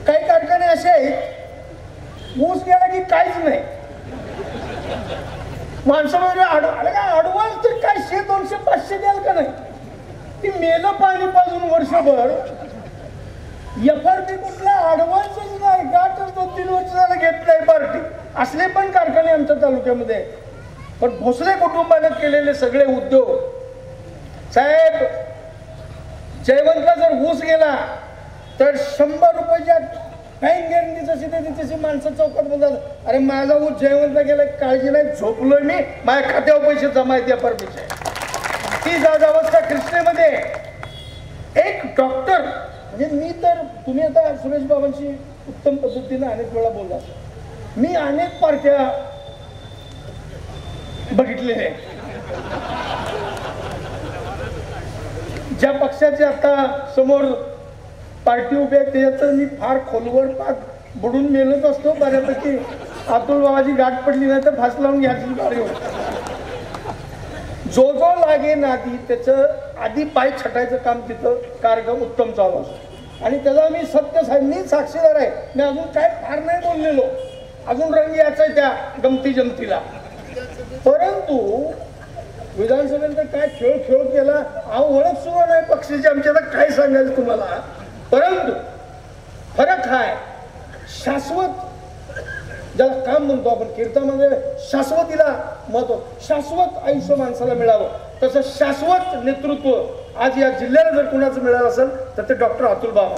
काही कारखाने असे आहेत, ऊस गेला की काहीच नाही. माणसामध्ये अडवान्स तर काय 100, 200, 500 द्याल का नाही. ती मेलं पाणी पाजून वर्षभर, FRP कुठला अडवान्सच नाही, गाठच 2-3 वर्षाला घेत नाही पार्टी. असले पण कारखाने आमच्या तालुक्यामध्ये. पण भोसले कुटुंबाने केलेले सगळे उद्योग, साहेब जयवंतला जर ऊस गेला तर 100 रुपयाच्या बँक गॅरंटी जशी देते तशी माणसं चौकात बोलतात, अरे माझा ऊस जयवंतला गेला, काळजी नाही, झोपलोय मी, माझ्या खात्यावर पैसे जमा आहेत FRPचे. ती अवस्था कृष्णेमध्ये. एक डॉक्टर म्हणजे मी तर, तुम्ही आता सुरेश बाबांशी उत्तम पद्धतीने अनेक वेळा बोलला, मी अनेक पार्ट्या बघितलेल्या आहेत. ज्या पक्षाचे आता समोर पार्टी उभी आहे त्याच्यात मी फार खोलवर पाक बुडून मेलत असतो बऱ्यापैकी. अतुल बाबाची गाठ पडली नाही तर फास लावून घ्यायची गाडी होती. जो जो लागे नादी त्याचं आधी पाय छटायचं काम तिथं कार्यक्रम उत्तम चालू असतो आणि त्याला मी सत्य मी साक्षीदार आहे. मी अजून काय फार नाही बोललेलो, अजून रंग यायचा आहे त्या गमती जमतीला. परंतु विधानसभेनंतर काय खेळ खेळ केला ओळख सुद्धा नाही पक्षाची आमची. आता काय सांगायचं तुम्हाला. परंतु फरक हाय शाश्वत ज्याला काम म्हणतो आपण कीर्तनामध्ये शाश्वतीला महत्व, शाश्वत आयुष्य माणसाला मिळावं तसं शाश्वत नेतृत्व आज या जिल्ह्याला जर कुणाचं मिळालं असेल तर ते डॉक्टर अतुल बाबा.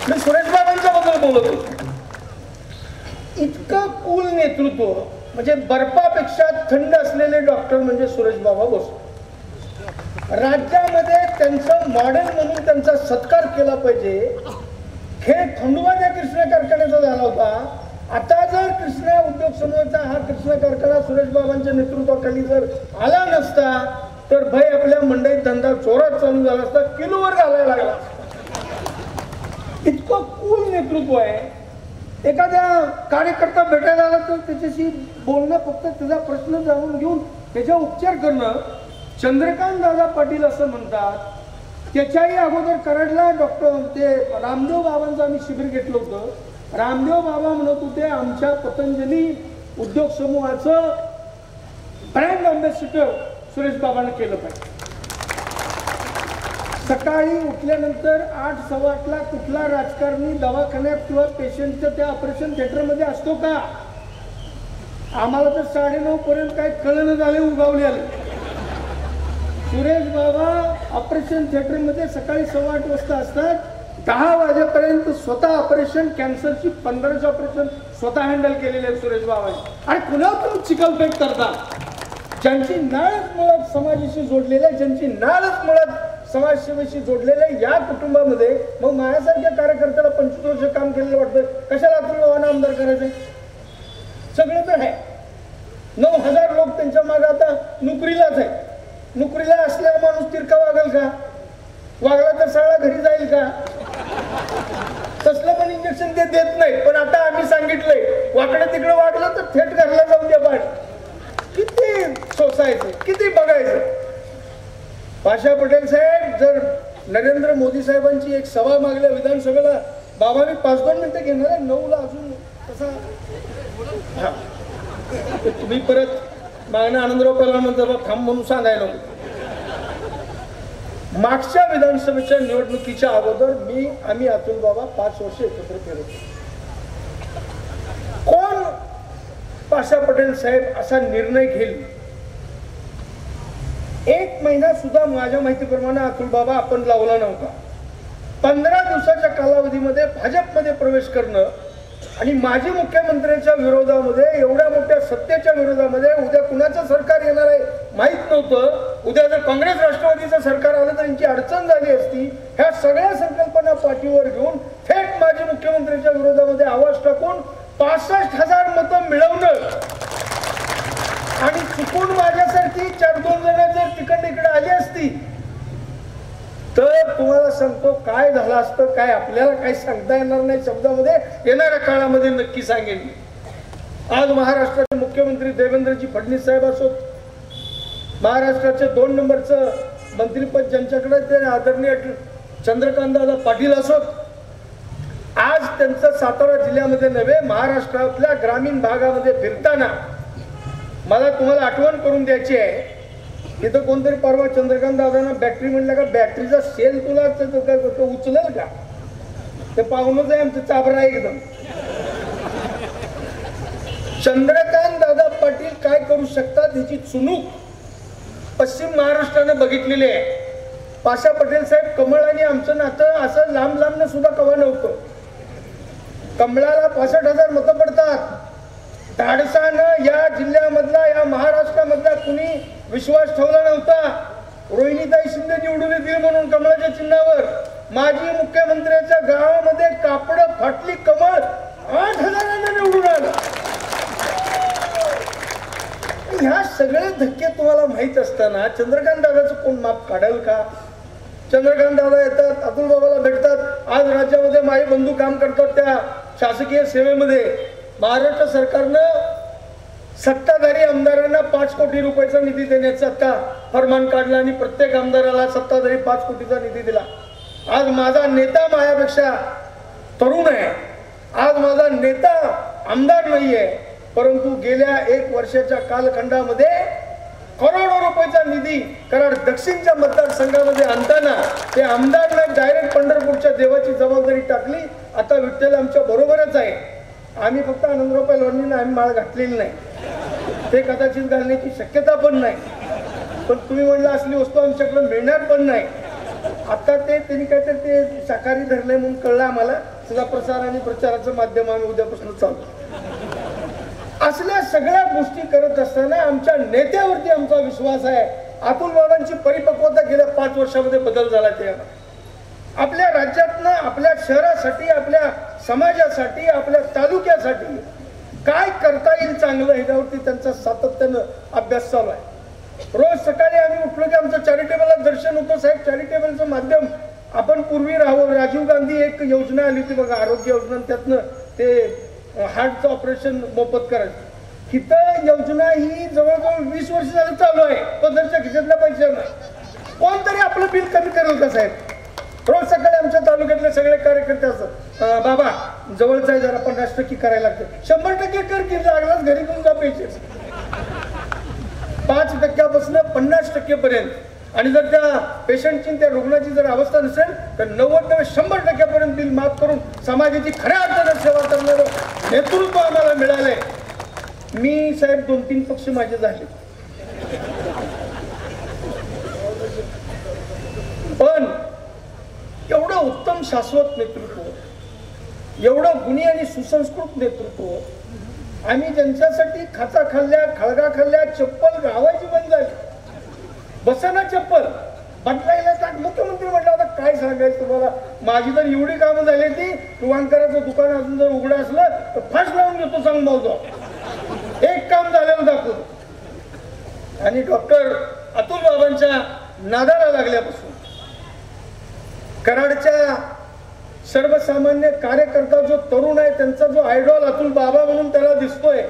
मी सुरेश बाबांच्या बद्दल बोलत होतो. इतकं कूल नेतृत्व म्हणजे बर्फापेक्षा थंड असलेले डॉक्टर म्हणजे सुरेश बाबा बसू. राज्यामध्ये त्यांचं मॉडेल म्हणून त्यांचा सत्कार केला पाहिजे. खेळ खंडोबाच्या कृष्णा कारखान्याचा झाला होता. आता जर कृष्णा उद्योग समूहाचा हा कृष्णा कारखाना सुरेश बाबांच्या नेतृत्वाखाली जर आला नसता तर भय आपल्या मंडईत धंदा चोरात चालू झाला असता, किलोवर घालायला लागला. इतकं कूल नेतृत्व आहे. एखाद्या कार्यकर्ता भेटायला आला तर त्याच्याशी बोलणं, फक्त त्याचा प्रश्न जाणून घेऊन त्याचा उपचार करणं. चंद्रकांत दादा पाटील असं म्हणतात. त्याच्याही अगोदर कराडला डॉक्टर ते रामदेव बाबांचं आम्ही शिबिर घेतलं होतं. रामदेव बाबा म्हणत होते आमच्या पतंजली उद्योग समूहाचं ब्रँड अँबॅसिडर सुरेश बाबांना केलं पाहिजे. सकाळी उठल्यानंतर 8:15ला कुठला राजकारणी दवाखान्यात किंवा पेशंटच्या त्या ऑपरेशन थिएटरमध्ये असतो का? आम्हाला तर 9:30 पर्यंत काय कळणं झाले, उगावले आले. सुरेश बाबा ऑपरेशन थिएटरमध्ये सकाळी 8:15 वाजता असतात. 10 वाजेपर्यंत स्वतः ऑपरेशन, कॅन्सरची 15चे ऑपरेशन स्वतः हँडल केलेले आहे सुरेश बाबांनी. आणि पुन्हा पण चिकलपेट करतात. ज्यांची नाळच मुळात समाजाशी जोडलेल्या आहे, ज्यांची नाळच मुळात समाजसेवेशी जोडलेल्या या कुटुंबामध्ये मग माझ्यासारख्या कार्यकर्त्याला 25 वर्ष काम केलेलं वाटतं. कशाला अतुल बाबांना आमदार करायचं? सगळं तर आहे. 9,000 लोक त्यांच्या मागे आता नोकरीलाच आहे. नोकरीला असलेला माणूस तिरका वागेल का? वागला तर सगळा घरी जाईल का? तसलं पण इंजेक्शन ते देत नाही. पण आता आम्ही सांगितलंय वाकडं तिकडं वागलं तर थेट घरला जाऊन द्या. पाठ किती सोसायचं, किती बघायचं. पाशा पटेल साहेब जर नरेंद्र मोदी साहेबांची एक सभा मागल्या विधानसभेला, बाबा मी 5-2 मिनिटं घेणार आहे, 9ला अजून तसा तुम्ही परत मागणं आनंदराव पहिला थांब म्हणून सांगायला नको. मागच्या विधानसभेच्या निवडणुकीच्या अगोदर आम्ही अतुल बाबा 5 वर्ष एकत्र फिरत. कोण पाशा पटेल साहेब असा निर्णय घेईल? 1 महिना सुद्धा माझ्या माहितीप्रमाणे अतुल बाबा आपण लावला नव्हता. 15 दिवसाच्या कालावधीमध्ये भाजपमध्ये प्रवेश करणं आणि माजी मुख्यमंत्र्यांच्या विरोधामध्ये, एवढ्या मोठ्या सत्तेच्या विरोधामध्ये, उद्या कुणाचं सरकार येणार आहे माहीत नव्हतं. उद्या जर काँग्रेस राष्ट्रवादीचं सरकार आलं तर यांची अडचण झाली असती. ह्या सगळ्या संकल्पना पाठीवर घेऊन थेट माजी मुख्यमंत्र्यांच्या विरोधामध्ये आवाज टाकून 65,000 मतं मिळवणं आणि चुकून माझ्यासारखी 4-2 जण जर तिकडे इकडे आली असती तर तुम्हाला सांगतो काय झालं असतं, काय आपल्याला काही सांगता येणार नाही शब्दामध्ये. येणाऱ्या काळामध्ये नक्की सांगेन. आज महाराष्ट्राचे मुख्यमंत्री देवेंद्रजी फडणवीस साहेब असोत, महाराष्ट्राचे 2 नंबरचं मंत्रीपद ज्यांच्याकडे ते आदरणीय चंद्रकांतदादा पाटील असोत, आज त्यांचं सातारा जिल्ह्यामध्ये नव्हे महाराष्ट्रातल्या ग्रामीण भागामध्ये फिरताना मला तुम्हाला आठवण करून द्यायची आहे. तिथं कोणतरी परवा चंद्रकांत दादांना बॅटरी म्हणलं का, बॅटरीचा सेल तुला उचलेल का? ते पाहूनच आहे आमचं चाबरा एकदम. चंद्रकांत दादा पाटील काय करू शकतात याची चुणूक पश्चिम महाराष्ट्राने बघितलेली आहे. पाशा पटेल साहेब, कमळ आणि आमचं नातं असं लांब लांबनं सुद्धा कवा नव्हतं. कमळाला 65,000 मतं पडतात. धाडसानं या जिल्ह्यामधला, या महाराष्ट्रामधला कुणी विश्वास ठेवला नव्हता. रोहिणीताई शिंदे निवडून येतील म्हणून कमळाच्या चिन्हावर. माजी मुख्यमंत्र्यांच्या गावामध्ये कापड फाटली कमळ 8,000 निवडून आलं.
ह्या सगळे धक्के तुम्हाला माहीत असताना चंद्रकांत दादाचं कोण माप काढेल का? चंद्रकांत दादा येतात, अतुल बाबाला भेटतात. आज राज्यामध्ये माई बंधू काम करतात त्या शासकीय सेवेमध्ये. महाराष्ट्र सरकारनं सत्ताधारी आमदारांना 5 कोटी रुपयाचा निधी देण्याचा आता फरमान काढला आणि प्रत्येक आमदाराला सत्ताधारी 5 कोटीचा निधी दिला. आज माझा नेता माझ्यापेक्षा तरुण आहे. आज माझा नेता आमदार नाहीये, परंतु गेल्या 1 वर्षाच्या कालखंडामध्ये करोडो रुपयाचा निधी कराड दक्षिणच्या मतदारसंघामध्ये आणताना ते आमदारनं डायरेक्ट पंढरपूरच्या देवाची जबाबदारी टाकली. आता विठ्ठल आमच्या बरोबरच आहे. आम्ही फक्त आनंदराव पैलवानांनी आम्ही माळ घातलेली नाही, ते कदाचित घालण्याची शक्यता पण नाही. पण तुम्ही म्हणलं असली वस्तू आमच्याकडे मिळणार पण नाही. आता त्यांनी काहीतरी ते शाकाहारी धरलंय म्हणून कळलं आम्हाला. सगळा प्रसार आणि प्रचाराचं माध्यम आम्ही उद्यापासून चालू. असल्या सगळ्या गोष्टी करत असताना आमच्या नेत्यावरती आमचा विश्वास आहे. अतुल बाबांची परिपक्वता गेल्या 5 वर्षामध्ये बदल झाला. ते आपल्या राज्यातनं आपल्या शहरासाठी, आपल्या समाजासाठी, आपल्या तालुक्यासाठी काय करता येईल चांगलं ह्याच्यावरती त्यांचा सातत्यानं अभ्यास चालू आहे. रोज सकाळी आम्ही उठलो की आमचं चॅरिटेबल दर्शन होतं. साहेब, चॅरिटेबलचं माध्यम आपण पूर्वी राजीव गांधी एक योजना आली होती बघा, आरोग्य योजना, त्यातनं ते हार्टचं ऑपरेशन मोफत करायचं. इथं योजना ही जवळजवळ 20 वर्ष झालं चालू आहे. पदरच्या खिशातल्या पैशांना कोणतरी आपलं बिल कमी करेल का साहेब? रोज सकाळी आमच्या तालुक्यातले सगळे कार्यकर्ते असतात, बाबा जवळचा आहे जरा 50% करायला लागते. 100% कर की लागलाच घरी घेऊन जा पैसे. 5% 50% पर्यंत. आणि जर त्या पेशंटची त्या रुग्णाची जर अवस्था नसेल तर 90-100% पर्यंत बिल माफ करून समाजाची खऱ्या अर्थानं सेवा करणारं नेतृत्व आम्हाला मिळालंय. मी साहेब 2-3 पक्ष माझे झाले, पण एवढं उत्तम शाश्वत नेतृत्व, एवढं गुणी आणि सुसंस्कृत नेतृत्व आम्ही ज्यांच्यासाठी खाचा खाल्ल्या, खळगा खाल्ल्या, चप्पल गावायची बंद झाली, बसना चप्पल बदलायला टाक. मुख्यमंत्री म्हटलं आता काय सांगायचं तुम्हाला, माझी तर एवढी कामं झाली ती वांकराचं दुकान अजून जर उघडं असलं तर फास्ट लावून घेतो सांग भाऊ. एक काम झालेलं दाखवतो. आणि डॉक्टर अतुल बाबांच्या नादाला लागल्यापासून कराडच्या सर्वसामान्य कार्यकर्ता जो तरुण आहे त्यांचा जो आयडॉल अतुल बाबा म्हणून त्याला दिसतोय,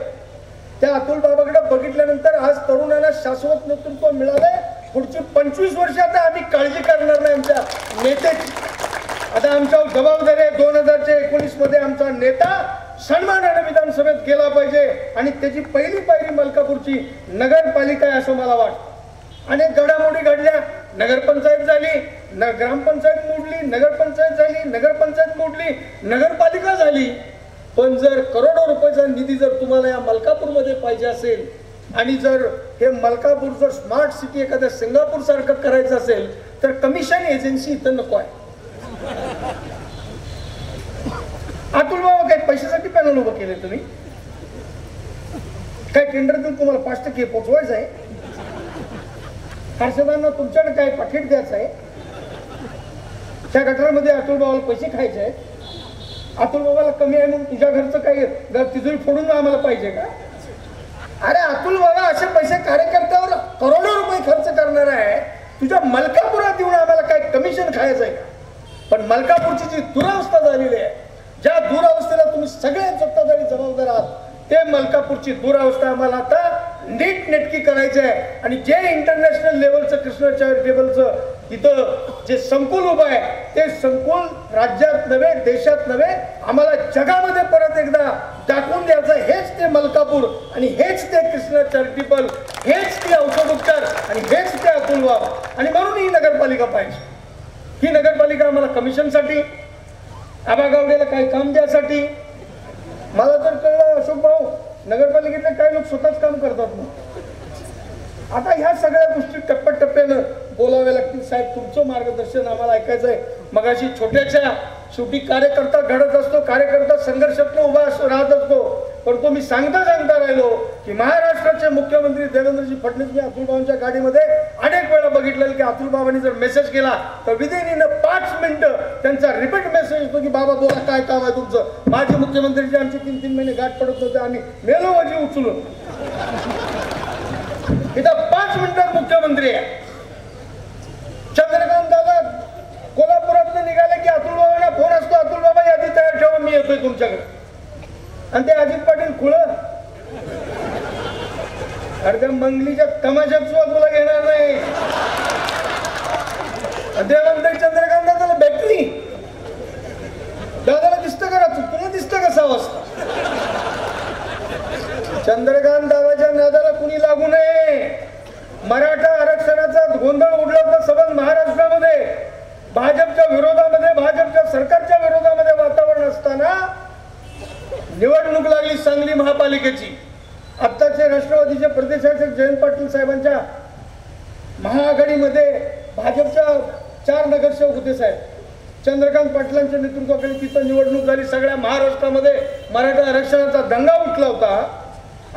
त्या अतुल बाबाकडे बघितल्यानंतर आज तरुणांना शाश्वत नेतृत्व मिळालंय. पुढची 25 वर्ष आता आम्ही काळजी करणार नाही आमच्या नेत्याची. आता आमच्या जबाबदारी आहे 2019 मध्ये आमचा नेता सन्मानाने विधानसभेत गेला पाहिजे आणि त्याची पहिली पायरी मलकापूरची नगरपालिका आहे असं मला वाटतं. अनेक घडामोडी घडल्या. नगरपंचायत झाली, ग्रामपंचायत मोडली, नगरपंचायत झाली, नगरपंचायत मोडली, नगरपालिका झाली. पण जर करोडो रुपयाचा निधी जर तुम्हाला या मलकापूरमध्ये पाहिजे असेल आणि जर हे मलकापूर जर स्मार्ट सिटी एखाद्या सिंगापूर सारखं करायचं असेल तर कमिशन एजन्सी इथं नको आहे. अतुल बाबा काय पैशासाठी पॅनल उभं केले तुम्ही? काय टेंडर देऊन तुम्हाला 5% पोचवायचं आहे? खासदारांना तुमच्याकडे काय पाकिट द्यायचं आहे? त्या गटारामध्ये अतुल बाबाला पैसे खायचे आहेत? अतुल बाबाला कमी आहे म्हणून तुझ्या घरचं काय तिजोरी फोडून आम्हाला पाहिजे का? अरे अतुल बाबा असे पैसे कार्यकर्त्यावर करोडो रुपये खर्च करणार आहे. तुझ्या मलकापुरात येऊन आम्हाला काय कमिशन खायचं आहे का? पण मलकापूरची जी दुरावस्था झालेली आहे, ज्या दुरावस्थेला तुम्ही सगळे सत्ताधारी जबाबदार आहात, ते मलकापूरची दुरावस्था आम्हाला आता नीट नेटकी करायची आहे. आणि जे इंटरनॅशनल लेवलचं कृष्णा चॅरिटेबलचं इथं जे संकुल उभं आहे ते संकुल राज्यात नव्हे, देशात नव्हे, आम्हाला जगामध्ये परत एकदा दाखवून द्यायचं. हेच ते मलकापूर आणि हेच ते कृष्णा चॅरिटेबल, हेच ते औषधोपचार आणि हेच ते अतुल बाबा. आणि म्हणून ही नगरपालिका पाहिजे. ही नगरपालिका आम्हाला कमिशनसाठी, आबा गावडेला काही काम द्यासाठी. मला तर कळलं अशोक भाऊ, नगरपालिकेतले काही लोक स्वतःच काम करतात ना. आता ह्या सगळ्या गोष्टी टप्प्याटप्प्यानं बोलाव्या लागतील. साहेब, तुमचं मार्गदर्शन आम्हाला ऐकायचं आहे. मगाशी छोट्याच्या शेवटी कार्यकर्ता घडत असतो, कार्यकर्ता संघर्षातनं उभा राहत असतो. पण तो मी सांगता राहिलो की महाराष्ट्राचे मुख्यमंत्री देवेंद्रजी फडणवीस, मी अतुल बाबांच्या गाडीमध्ये अनेक वेळा बघितलेलं की अतुल बाबांनी जर मेसेज केला तर विदिन 5 मिनिटं त्यांचा रिपीट मेसेज येतो की बाबा बोला काय काम आहे तुमचं. माझे मुख्यमंत्रीचे आमचे 3-3 महिने गाठ पडत होते, आम्ही मेलो माझी उचलून. इथं 5 मिनिटात मुख्यमंत्री आहे. चंद्रकांत दादा कोल्हापुरात निघाले की अतुल बाबांना फोन असतो, अतुल बाबा यादी तयार ठेवा, मी येतोय तुमच्याकडे. आणि ते अजित पाटील खुळ अरे त्या मंगलीच्या तमाशात सुद्धा तुला घेणार नाही. ते म्हणते चंद्रकांत दादाला बॅटरी, दादाला दिसतं का तुला दिसतं का 6 वाजता. चंद्रकांत दादाच्या नादाला कुणी लागू नये. मराठा आरक्षणाचा गोंधळ उडला होता सबंध महाराष्ट्रामध्ये. भाजपच्या विरोधामध्ये, भाजपच्या सरकारच्या विरोधामध्ये वातावरण असताना निवडणूक लागली सांगली महापालिकेची. आत्ताचे राष्ट्रवादीचे प्रदेशाध्यक्ष जयंत पाटील साहेबांच्या महाआघाडीमध्ये भाजपच्या 4 नगरसेवक होते साहेब. चंद्रकांत पाटलांच्या नेतृत्वाखाली तिथं निवडणूक झाली. सगळ्या महाराष्ट्रामध्ये मराठा आरक्षणाचा दंगा उठला होता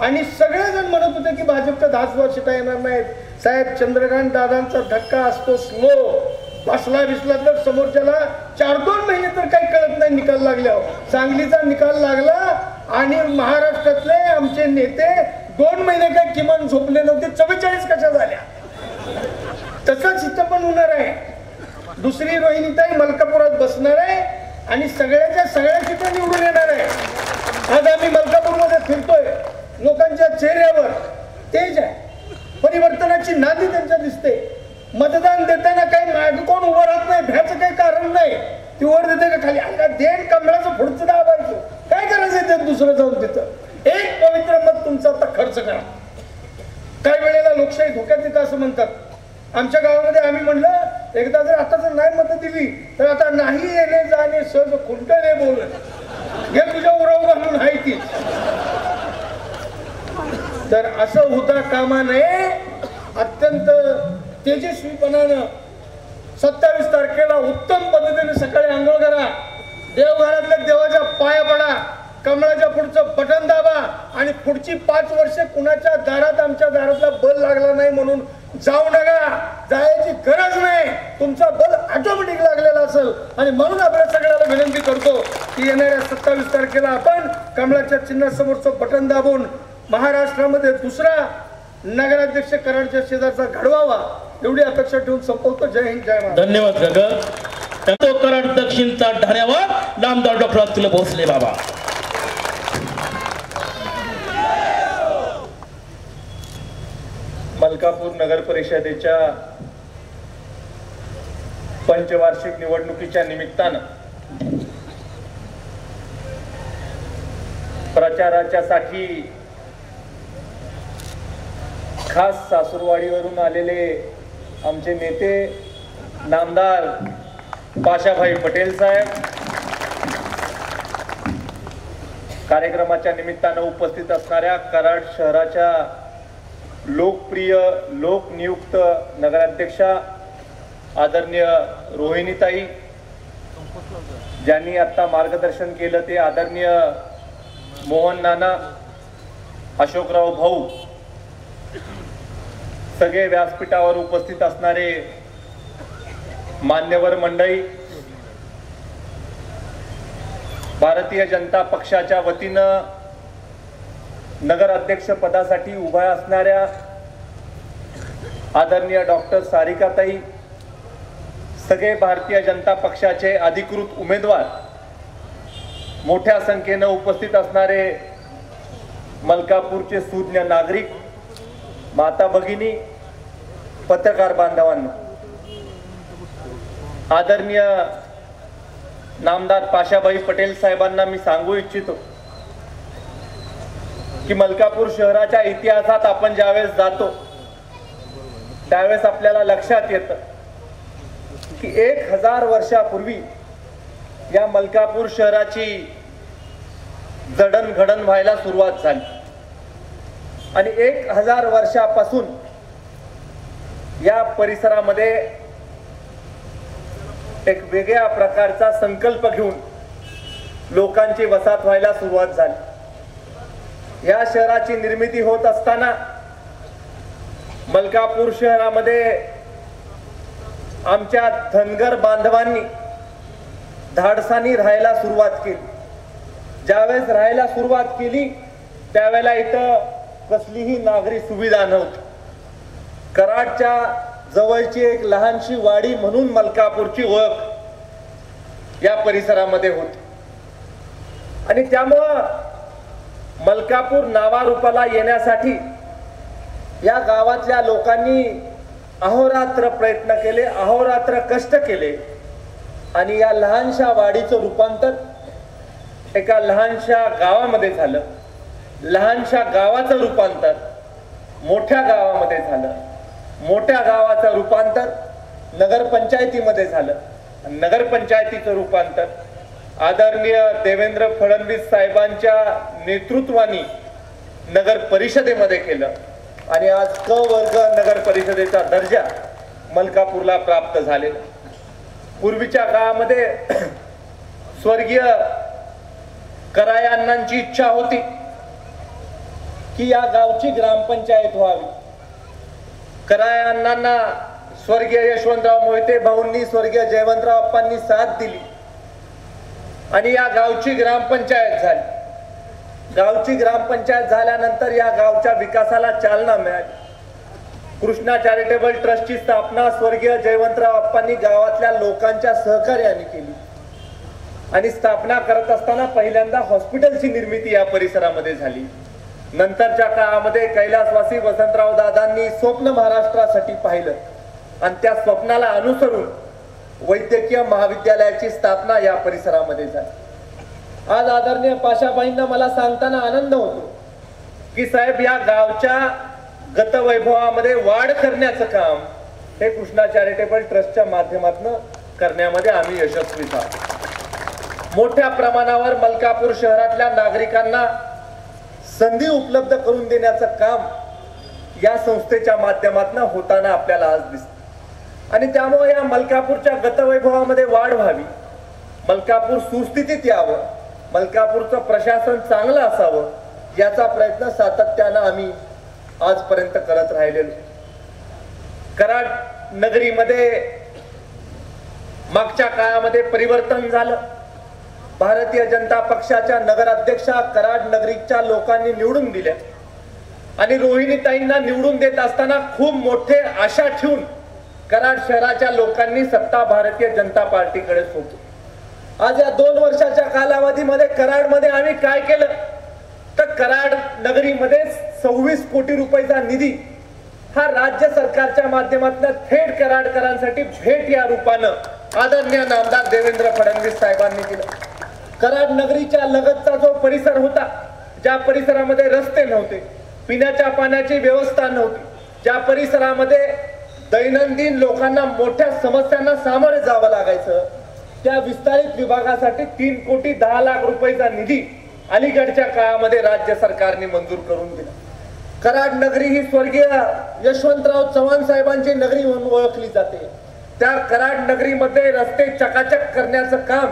आणि सगळेजण म्हणत होते की भाजपच्या 10 सीटा येणार नाहीत. साहेब चंद्रकांत दादांचा धक्का असतो स्लो, बसला तर समोरच्याला 4-2 महिने तर काही कळत नाही निकाल लागल्यावर. सांगलीचा निकाल लागला आणि महाराष्ट्रातले आमचे नेते 2 महिने काय किमान झोपले नव्हते. 44 कशा झाल्या. तसंच इथं पण होणार आहे. दुसरी रोहिणीताई मलकापुरात बसणार आहे आणि सगळ्या सीटा निवडून येणार आहे. आज आम्ही मलकापूरमध्ये फिरतोय, लोकांच्या चेहऱ्यावर तेज आहे, परिवर्तनाची नादी त्यांच्या दिसते. मतदान देताना काही मागे कोण उभं राहत नाही, भ्याचं काही कारण नाही. ती वर देते का खाली अंगात देण कमळाचं पुढचं दाबायचं. काय करायचं ते दुसरं जाऊन तिथं एक पवित्र मत तुमचं आता खर्च करा. काही वेळेला लोकशाही धोक्यात येतं असं म्हणतात. आमच्या गावामध्ये आम्ही म्हणलं एकदा जर आता जर नाही मतं दिली तर आता नाही येणे जाणे सहज खुंटणे बोलत हे तुझ्या उराव घालून आहे ती. तर असं होता कामा नये. अत्यंत तेजस्वीपणानं 27 तारखेला उत्तम पद्धतीने सकाळी आंघोळ करा, देवघरातल्या देवाच्या पाया पडा, कमळाच्या पुढचं बटन दाबा आणि पुढची 5 वर्षे कुणाच्या दारात आमच्या दारातला बल लागला नाही म्हणून जाऊ नका. जायची गरज नाही. तुमचा बल ऑटोमॅटिक लागलेला असेल आणि म्हणून आपल्या सगळ्याला विनंती करतो की येणाऱ्या 27 तारखेला आपण कमळाच्या चिन्हासमोरचं बटन दाबून महाराष्ट्रामध्ये दुसरा नगराध्यक्ष कराडच्या शेजारचा घडवावा एवढी अपेक्षा ठेवून संपवतो. जय हिंद, जय महाराष्ट्र.
धन्यवाद काका. कराड दक्षिणचा ढाण्यावर नामदार डॉक्टर अतुल भोसले बाबा.
मलकापूर नगर परिषदेच्या पंचवार्षिक निवडणुकीच्या निमित्तानं प्रचाराच्यासाठी खास सासूरवाडीवरून आलेले आमचे नेते नामदार पाशाभाई पटेल साहेब कार्यक्रमाच्या निमित्तानं उपस्थित असणाऱ्या कराड शहराच्या लोकप्रिय लोकनियुक्त नगराध्यक्षा आदरणीय रोहिणीताई, ज्यांनी आता मार्गदर्शन केलं ते आदरणीय मोहन नाना, अशोकराव भाऊ, सगळे व्यासपीठावर उपस्थित असणारे मान्यवर मंडळी, भारतीय जनता पक्षाच्या वतीनं नगराध्यक्ष पदासाठी उभ्या असणाऱ्या आदरणीय डॉक्टर सारिकाताई, सगळे भारतीय जनता पक्षाचे अधिकृत उमेदवार, मोठ्या संख्येनं उपस्थित असणारे मलकापूरचे सुज्ञ नागरिक, माता भगिनी, पत्रकार बांधवांनो, आदरणीय नामदार पाशाभाई पटेल साहेबांना मी सांगू इच्छितो की मलकापूर शहराच्या इतिहासात आपण ज्यावेळेस जातो त्यावेळेस आपल्याला लक्षात येतं की 1000 वर्षापूर्वी या मलकापूर शहराची जडणघडण व्हायला सुरुवात झाली आणि 1000 वर्षापासून या परिसरामध्ये एक वेगळ्या प्रकारचा संकल्प घेऊन लोकांची वसाहत व्हायला सुरुवात झाली। या शहराची निर्मिती होत असताना मलकापूर शहरामध्ये आमच्या धनगर बांधवांनी धाडसानी राहायला सुरुवात केली। ज्यावेळेस राहायला सुरुवात केली त्यावेळेला इथं कसलीही नागरी सुविधा नव्हती। कराडच्या जवळची एक लहानशी वाडी म्हणून मलकापूरची ओळख या परिसरामध्ये होती आणि त्यामुळं मलकापूर नावारूपाला येण्यासाठी या गावातल्या लोकांनी अहोरात्र प्रयत्न केले, अहोरात्र कष्ट केले आणि या लहानशा वाडीचं रूपांतर एका लहानशा गावामध्ये झालं. लहानशा गावाचं रूपांतर मोठ्या गावामध्ये झालं. मोठ्या गावाचं रूपांतर नगरपंचायतीमध्ये झालं. नगरपंचायतीचं रूपांतर आदरणीय देवेंद्र फडणवीस साहेबांच्या नेतृत्वाने नगर परिषदेमध्ये केलं आणि आज क वर्ग नगर परिषदेचा दर्जा मलकापूरला प्राप्त झालेला. पूर्वीच्या काळामध्ये स्वर्गीय करायांनांची इच्छा होती की या गावची ग्रामपंचायत व्हावी. करायांना स्वर्गीय यशवंतराव मोहिते भाऊंनी, स्वर्गीय जयवंतराव अप्पांनी साथ दिली आणि या गावची ग्रामपंचायत झाली. गावची ग्रामपंचायत झाल्यानंतर या गावच्या विकासाला चालना मिळाली. कृष्णा चॅरिटेबल ट्रस्टची स्थापना स्वर्गीय जयवंतराव अप्पांनी गावातल्या लोकांच्या सहकार्याने केली आणि स्थापना करत असताना पहिल्यांदा हॉस्पिटलची निर्मिती या परिसरामध्ये झाली. नंतरच्या काळामध्ये कैलासवासी वसंतराव दादांनी स्वप्न महाराष्ट्रासाठी पाहिलं आणि त्या स्वप्नाला अनुसरून वैद्यकीय महाविद्यालयाची स्थापना या परिसरामध्ये झाली. आज आदरणीय पाशाबाईंना मला सांगताना आनंद होतो की साहेब या गावच्या गतवैभवामध्ये वाढ करण्याचं काम हे कृष्णा चॅरिटेबल ट्रस्टच्या माध्यमातून करण्यामध्ये आम्ही यशस्वी झालो. मोठ्या प्रमाणावर मलकापूर शहरातल्या नागरिकांना संधी उपलब्ध करून देण्याचं काम या संस्थेच्या माध्यमातून होताना आपल्याला आज दिसतं आणि त्यामुळे या मलकापूरच्या गतवैभवामध्ये वाढ व्हावी, मलकापूर सुस्थितीत यावं, मलकापूरचं प्रशासन चांगलं असावं याचा प्रयत्न सातत्यानं आम्ही आजपर्यंत करत राहिलेलो. कराड नगरीमध्ये मागच्या काळामध्ये परिवर्तन झालं. भारतीय जनता पक्षाच्या नगराध्यक्षा कराड नगरीच्या लोकांनी निवडून दिल्या आणि रोहिणीताईंना निवडून देत असताना खूप मोठे आशा ठेवून कराड शहराच्या लोकांनी सत्ता भारतीय जनता पार्टीकडे सोपली. आज या 2 वर्षाच्या कालावधीमध्ये कराडमध्ये आम्ही काय केलं तर कराड नगरीमध्ये 26 कोटी रुपयाचा निधी हा राज्य सरकारच्या माध्यमातून थेट कराडकरांसाठी भेट या रूपानं आदरणीय नामदार देवेंद्र फडणवीस साहेबांनी दिलं. कराड नगरीच्या लगतचा जो परिसर होता, ज्या परिसरामध्ये रस्ते नव्हते, पिण्याच्या पाण्याची व्यवस्था नव्हती, ज्या परिसरामध्ये दैनंदिन लोकांना मोठ्या समस्यांना सामोरे जावं लागायचं, त्या विस्तारित विभागासाठी 3 कोटी 10 लाख रुपयाचा निधी अलीकडच्या काळामध्ये राज्य सरकारने मंजूर करून दिला. कराड नगरी ही स्वर्गीय यशवंतराव चव्हाण साहेबांची नगरी म्हणून ओळखली जाते. त्या कराड नगरीमध्ये रस्ते चकाचक करण्याचं काम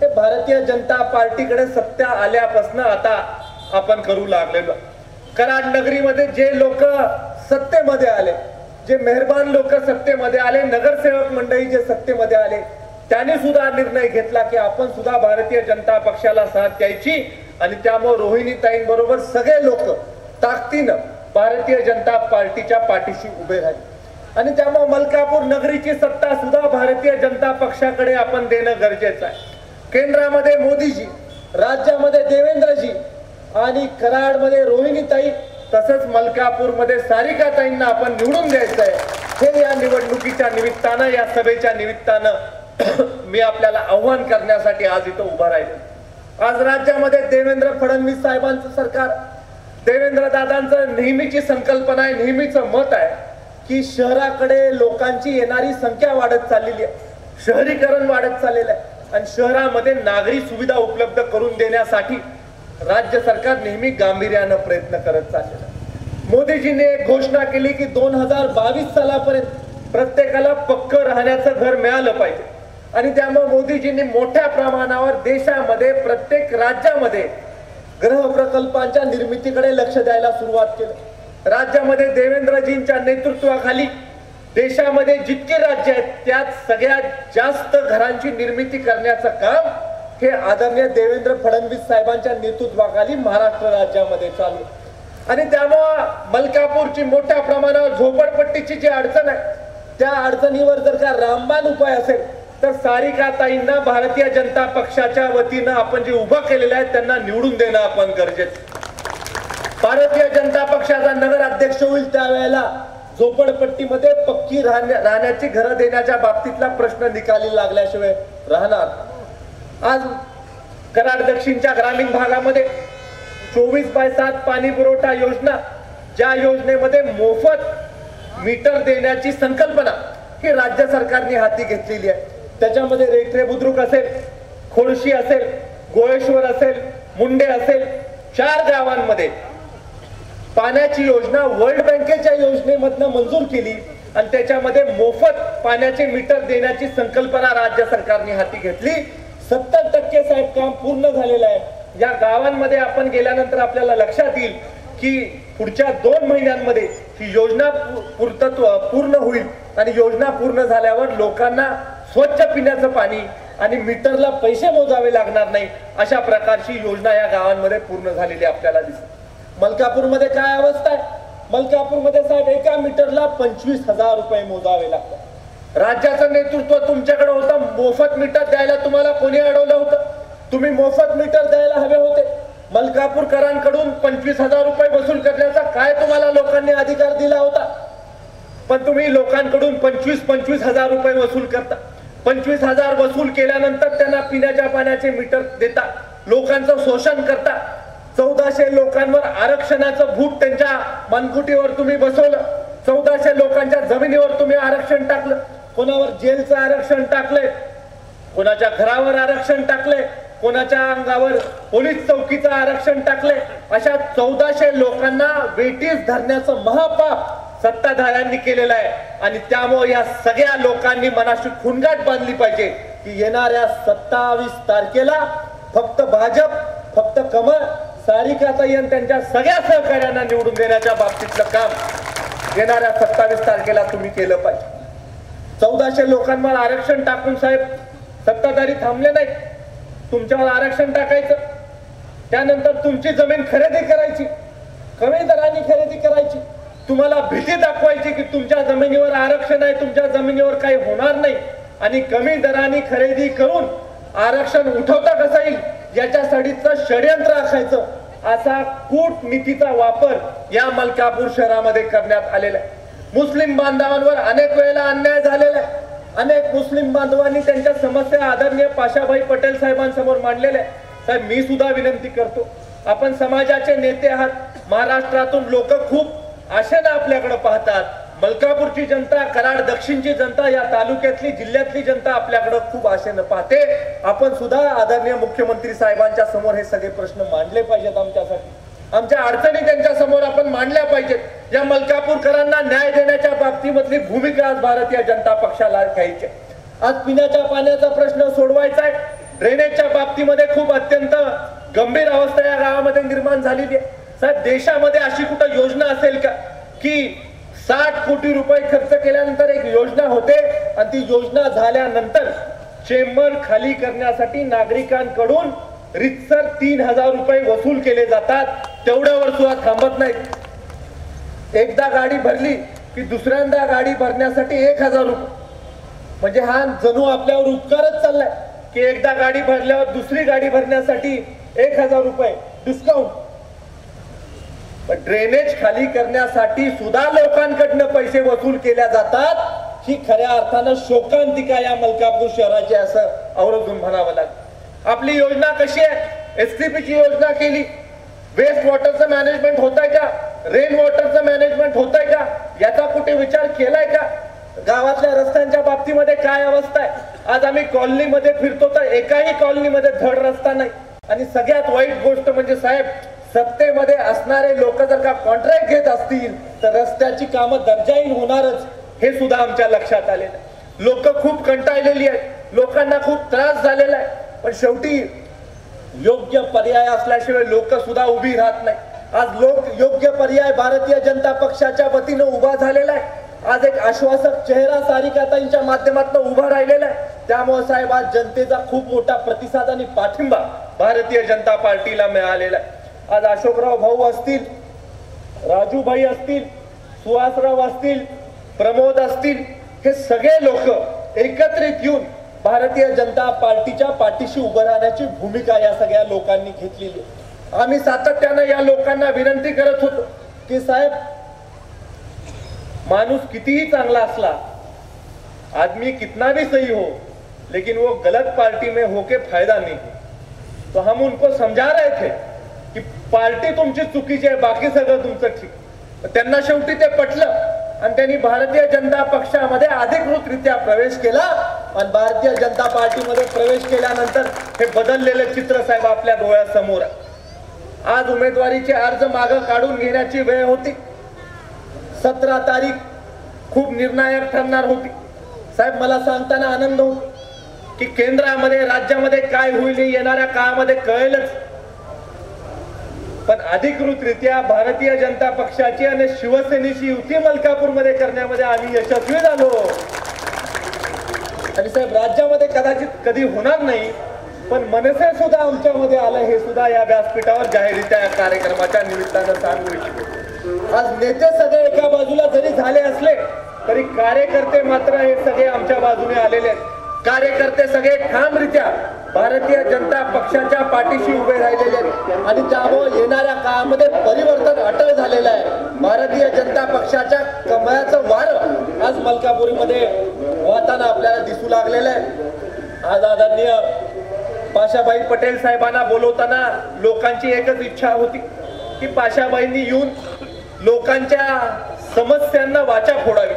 हे भारतीय जनता पार्टीकडे सत्ता आल्यापासून आता आपण करू लागलेलो. कराड नगरीमध्ये जे लोक सत्तेमध्ये आले, जे मेहरबान लोक सत्तेमध्ये आले, नगरसेवक मंडळी जे सत्तेमध्ये आले, त्याने सुद्धा निर्णय घेतला की आपण सुद्धा भारतीय जनता पक्षाला साथ द्यायची आणि त्यामुळे रोहिणीताईंबरोबर सगळे लोक ताकदीनं भारतीय जनता पार्टीच्या पाठीशी उभे राहिले आणि त्यामुळे मलकापूर नगरीची सत्ता सुद्धा भारतीय जनता पक्षाकडे आपण देणं गरजेचं आहे. केंद्रामध्ये मोदीजी, राज्यामध्ये देवेंद्रजी आणि कराडमध्ये रोहिणीताई तसंच मलकापूरमध्ये सारिकाताईंना आपण निवडून द्यायचं आहे. हे या निवडणुकीच्या निमित्तानं, या सभेच्या निमित्तानं मी आपल्याला आव्हान करण्यासाठी आज इथं उभा राहिलो. आज राज्यामध्ये देवेंद्र फडणवीस साहेबांचं सरकार, देवेंद्र दादांचं नेहमीची संकल्पना आहे, नेहमीचं मत आहे की शहराकडे लोकांची येणारी संख्या वाढत चाललेली आहे, शहरीकरण वाढत चाललेलं आहे आणि शहरामध्ये नागरी सुविधा उपलब्ध करून देण्यासाठी राज्य सरकार नेहमी गांभीर्यानं प्रयत्न करत चाललेलं आहे. मोदीजींनी एक घोषणा केली की 2022 सालापर्यंत प्रत्येकाला पक्क राहण्याचं घर मिळालं पाहिजे आणि त्यामुळे मोदीजींनी मोठ्या प्रमाणावर देशामध्ये प्रत्येक राज्यामध्ये गृह प्रकल्पांच्या निर्मितीकडे लक्ष द्यायला सुरुवात केली. राज्यामध्ये देवेंद्रजींच्या नेतृत्वाखाली देशामध्ये जितके राज्य आहेत त्यात सगळ्यात जास्त घरांची निर्मिती करण्याचं काम हे आदरणीय देवेंद्र फडणवीस साहेबांच्या नेतृत्वाखाली महाराष्ट्र राज्यामध्ये चालू. आणि त्यामुळं मलकापूरची मोठ्या प्रमाणावर झोपडपट्टीची जी अडचण आहे त्या अडचणीवर जर का रामबाण उपाय असेल तर सारिकाताईंना भारतीय जनता पक्षाच्या वतीनं आपण जे उभं केलेलं आहे त्यांना निवडून देणं आपण गरजेचं. भारतीय जनता पक्षाचा नगर अध्यक्ष होईल त्यावेळेला झोपडपट्टीमध्ये पक्की राहण्याची घरं देण्याच्या बाबतीतला प्रश्न निकाली लागल्याशिवाय राहणार. आज कराड दक्षिणच्या ग्रामीण भागामध्ये 24/7 पाणी पुरवठा योजना, ज्या योजनेमध्ये मोफत मीटर देण्याची संकल्पना ही राज्य सरकारने हाती घेतलेली आहे. त्याच्यामध्ये रेठरे बुद्रुक असेल, खोळशी असेल, गोळेश्वर असेल, मुंडे असेल, 4 गावांमध्ये पाण्याची योजना वर्ल्ड बँकेच्या योजनेमधनं मंजूर केली आणि त्याच्यामध्ये मोफत पाण्याचे मीटर देण्याची संकल्पना राज्य सरकारने हाती घेतली. 70% साहेब काम पूर्ण झालेलं आहे. या गावांमध्ये आपण गेल्यानंतर आपल्याला लक्षात येईल की पुढच्या 2 महिन्यांमध्ये ही योजना पूर्ण होईल आणि योजना पूर्ण झाल्यावर लोकांना स्वच्छ पिण्याचं पाणी आणि मीटरला पैसे मोजावे लागणार नाही अशा प्रकारची योजना या गावांमध्ये पूर्ण झालेली आपल्याला दिसते. मलकापूरमध्ये काय अवस्था आहे? मलकापूरमध्ये साहेब एका मीटरला 25,000 रुपये मोजावे लागतात. राज्याचं नेतृत्व तुमच्याकडे होतं, मोफत मीटर द्यायला तुम्हाला कोणी अडवलं होतं? तुम्ही मोफत मीटर द्यायला हवे होते. मलकापूरकरांकडून 25,000 रुपये वसूल करण्याचा काय तुम्हाला लोकांनी अधिकार दिला होता? पण तुम्ही लोकांकडून 25,000 रुपये वसूल करता. 25,000 वसूल केल्यानंतर त्यांना पिण्याच्या पाण्याचे मीटर देता, लोकांचं शोषण करता. 1400 लोकांवर आरक्षणाचं भूत त्यांच्या मनकुटीवर तुम्ही बसवलं. 1400 लोकांच्या जमिनीवर तुम्ही आरक्षण टाकलं. कोणावर जेलचं आरक्षण टाकलंय, कोणाच्या घरावर आरक्षण टाकलंय, कोणाच्या अंगावर पोलीस चौकीचं आरक्षण टाकलंय. अशा 1400 लोकांना वेटीस धरण्याचं महापाप सत्ताधाऱ्यांनी केलेलं आहे आणि त्यामुळे या सगळ्या लोकांनी मनाशी खुणगाठ बांधली पाहिजे की येणाऱ्या 27 तारखेला फक्त भाजप, फक्त कमळ, सारिकाताई आणि त्यांच्या सगळ्या सहकार्यांना निवडून देण्याच्या बाबतीतलं काम येणाऱ्या 27 तारखेला तुम्ही केलं पाहिजे. 1400 लोकांवर आरक्षण टाकून साहेब सत्ताधारी थांबले नाहीत. तुमच्यावर आरक्षण टाकायचं, त्यानंतर तुमची जमीन खरेदी करायची, कमी दराने खरेदी करायची, तुम्हाला भीती दाखवायची की तुमच्या जमिनीवर आरक्षण आहे, तुमच्या जमिनीवर काही होणार नाही आणि कमी दराने खरेदी करून आरक्षण उठवता कसं येईल याच्यासाठीचं षडयंत्र आखायचं. असा कूटनीतीचा वापर या मलकापूर शहरामध्ये करण्यात आलेला आहे. मुस्लिम बांधवांवर अनेक वेळेला अन्याय झालेला आहे. अनेक मुस्लिम बांधवांनी त्यांच्या समस्या आदरणीय पाशाभाई पटेल साहेबांसमोर मांडलेल्या आहे. साहेब मी सुद्धा विनंती करतो, आपण समाजाचे नेते आहात, महाराष्ट्रातून लोक खूप आशेनं आपल्याकडे पाहतात. मलकापूरची जनता, कराड दक्षिणची जनता, या तालुक्यातली जिल्ह्यातली जनता आपल्याकडे खूप आशेनं पाहते. आपण सुद्धा आदरणीय मुख्यमंत्री साहेबांच्या समोर हे सगळे प्रश्न मांडले पाहिजेत. आमच्यासाठी आमच्या अडचणी त्यांच्या समोर आपण मांडल्या पाहिजेत. या मलकापूरकरांना न्याय देण्याच्या बाबतीमधली भूमिका आज भारतीय जनता पक्षाला घ्यायची. आज पिण्याच्या पाण्याचा प्रश्न सोडवायचा आहे. ड्रेनेजच्या बाबतीमध्ये खूप अत्यंत गंभीर अवस्था या गावामध्ये निर्माण झालेली आहे. साहेब देशामध्ये अशी कुठं योजना असेल का की 60 कोटी रुपये खर्च केल्यानंतर एक योजना होते आणि ती योजना झाल्यानंतर चेंबर खाली करण्यासाठी नागरिकांकडून रितसर 3,000 रुपये वसूल केले जातात. तेवढ्यावर सुद्धा थांबत नाहीत. एकदा गाडी भरली की दुसऱ्यांदा गाडी भरण्यासाठी 1,000 रुपये, म्हणजे हा जणू आपल्यावर उपकारच चाललाय की एकदा गाडी भरल्यावर दुसरी गाडी भरण्यासाठी 1,000 रुपये डिस्काउंट. ड्रेनेज खाली करण्यासाठी सुद्धा लोकांकडनं पैसे वसूल केल्या जातात. ही खऱ्या अर्थानं शोकांतिका या मलकापूर शहराची असं आवर्जून म्हणावं लागेल. आपली योजना कशी आहे? एसटीपीची योजना केली. वेस्ट वॉटरचं मॅनेजमेंट होत आहे का? रेन वॉटरचं मॅनेजमेंट होत आहे का? याचा कुठे विचार केलाय का? गावातल्या रस्त्यांच्या बाबतीमध्ये काय अवस्था आहे? आज आम्ही कॉलनीमध्ये फिरतो तर एकाही कॉलनीमध्ये धड रस्ता नाही. आणि सगळ्यात वाईट गोष्ट म्हणजे साहेब, सत्तेमध्ये असणारे लोक जर का कॉन्ट्रॅक्ट घेत असतील तर रस्त्याची कामं दर्जाहीन होणारच, हे सुद्धा आमच्या लक्षात आलेलं आहे. लोक खूप कंटाळलेली आहेत, लोकांना खूप त्रास झालेला आहे. पण शेवटी योग्य पर्याय असल्याशिवाय लोक सुद्धा उभी राहत नाही. आज योग्य पर्याय भारतीय जनता पक्षाच्या वतीनं उभा झालेला आहे. आज एक आश्वासक चेहरा सारिकाताईंच्या माध्यमातून उभा राहिलेला आहे. त्यामुळे साहेब आज जनतेचा खूप मोठा प्रतिसाद आणि पाठिंबा भारतीय जनता पार्टीला मिळालेला आहे. आज अशोकराव भाऊ असतील, राजूभाई असतील, सुहासराव असतील, प्रमोद असतील, हे सगळे लोक एकत्रित येऊन भारतीय जनता पार्टीच्या पाठीशी उभं राहण्याची भूमिका या सगळ्या लोकांनी घेतलेली. आम्ही सातत्यानं या लोकांना विनंती करत होतो की साहेब, माणूस कितीही चांगला असला, आदमी कितना भी सही हो, लेकिन वो गलत पार्टी में होके फायदा नहीं. तो हम उनको समझा रहे थे की पार्टी तुमची चुकीची आहे, बाकी सगळं तुमचं ठीक. त्यांना शेवटी ते पटलं आणि त्यांनी भारतीय जनता पक्षामध्ये अधिकृतरित्या प्रवेश केला आणि भारतीय जनता पार्टीमध्ये प्रवेश केल्यानंतर हे बदललेले चित्र साहेब आपल्या डोळ्यासमोर आहे. आज उमेदवारीचे अर्ज मागे काढून घेण्याची वेळ होती. 17 तारीख खूप निर्णायक ठरणार होती. साहेब, मला सांगताना आनंद होतो की केंद्रामध्ये राज्यामध्ये काय होईल येणाऱ्या काळामध्ये कळेलच, पण अधिकृतरित्या भारतीय जनता पक्षाची आणि शिवसेनेची युती मलकापूरमध्ये करण्यामध्ये आम्ही यशस्वी झालो. आणि साहेब, राज्यामध्ये कदाचित कधी होणार नाही, पण मनसे सुद्धा आमच्यामध्ये आलं हे सुद्धा या व्यासपीठावर जाहीररित्या या कार्यक्रमाच्या निमित्तानं सांगू इच्छितो. आज नेते सगळे एका बाजूला जरी झाले असले तरी कार्यकर्ते मात्र हे सगळे आमच्या बाजूने आलेले आहेत. कार्यकर्ते सगळे ठामरित्या भारतीय जनता पक्षाच्या पाठीशी उभे राहिलेले आहेत आणि त्यामुळे येणाऱ्या काळामध्ये परिवर्तन अटळ झालेलं आहे. भारतीय जनता पक्षाच्या कमळाचं वारं आज मलकापुरीमध्ये वाहताना आपल्याला दिसू लागलेलं आहे. आज आदरणीय पाशाबाई पटेल साहेबांना बोलवताना लोकांची एकच इच्छा होती की पाशाबाईंनी येऊन लोकांच्या समस्यांना वाचा फोडावी,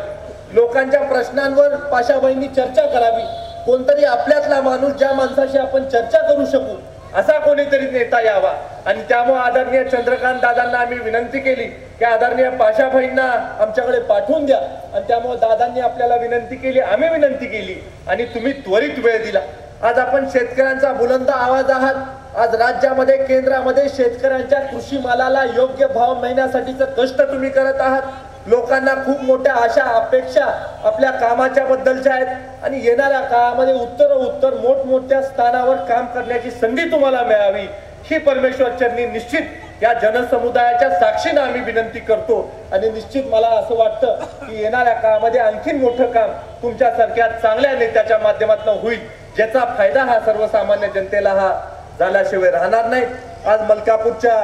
लोकांच्या प्रश्नांवर पाशाबाईंनी चर्चा करावी. कोणतरी आपल्यातला माणूस, ज्या माणसाशी आपण चर्चा करू शकू असा कोणीतरी नेता यावा. आणि त्यामुळे आदरणीय चंद्रकांत दादांना आम्ही विनंती केली की आदरणीय पाशाबाईंना आमच्याकडे पाठवून द्या. आणि त्यामुळे दादांनी आपल्याला विनंती केली, आम्ही विनंती केली आणि तुम्ही त्वरित वेळ दिला. आज आपण शेतकऱ्यांचा बुलंद आवाज आहात. आज राज्यामध्ये, केंद्रामध्ये शेतकऱ्यांच्या कृषी मालाला योग्य भाव मिळण्यासाठीचं कष्ट तुम्ही करत आहात. लोकांना खूप मोठ्या आशा, अपेक्षा आपल्या कामाच्या बद्दलच्या आहेत आणि येणाऱ्या काळामध्ये उत्तर मोठमोठ्या स्थानावर काम करण्याची संधी तुम्हाला मिळावी ही परमेश्वर चरणी निश्चित या जनसमुदायाच्या साक्षीने आम्ही विनंती करतो. आणि निश्चित मला असं वाटतं की येणाऱ्या काळामध्ये आणखीन मोठं काम तुमच्यासारख्या चांगल्या नेत्याच्या माध्यमातून होईल, ज्याचा फायदा हा सर्वसामान्य जनतेला हा झाल्याशिवाय राहणार नाही. आज मलकापूरच्या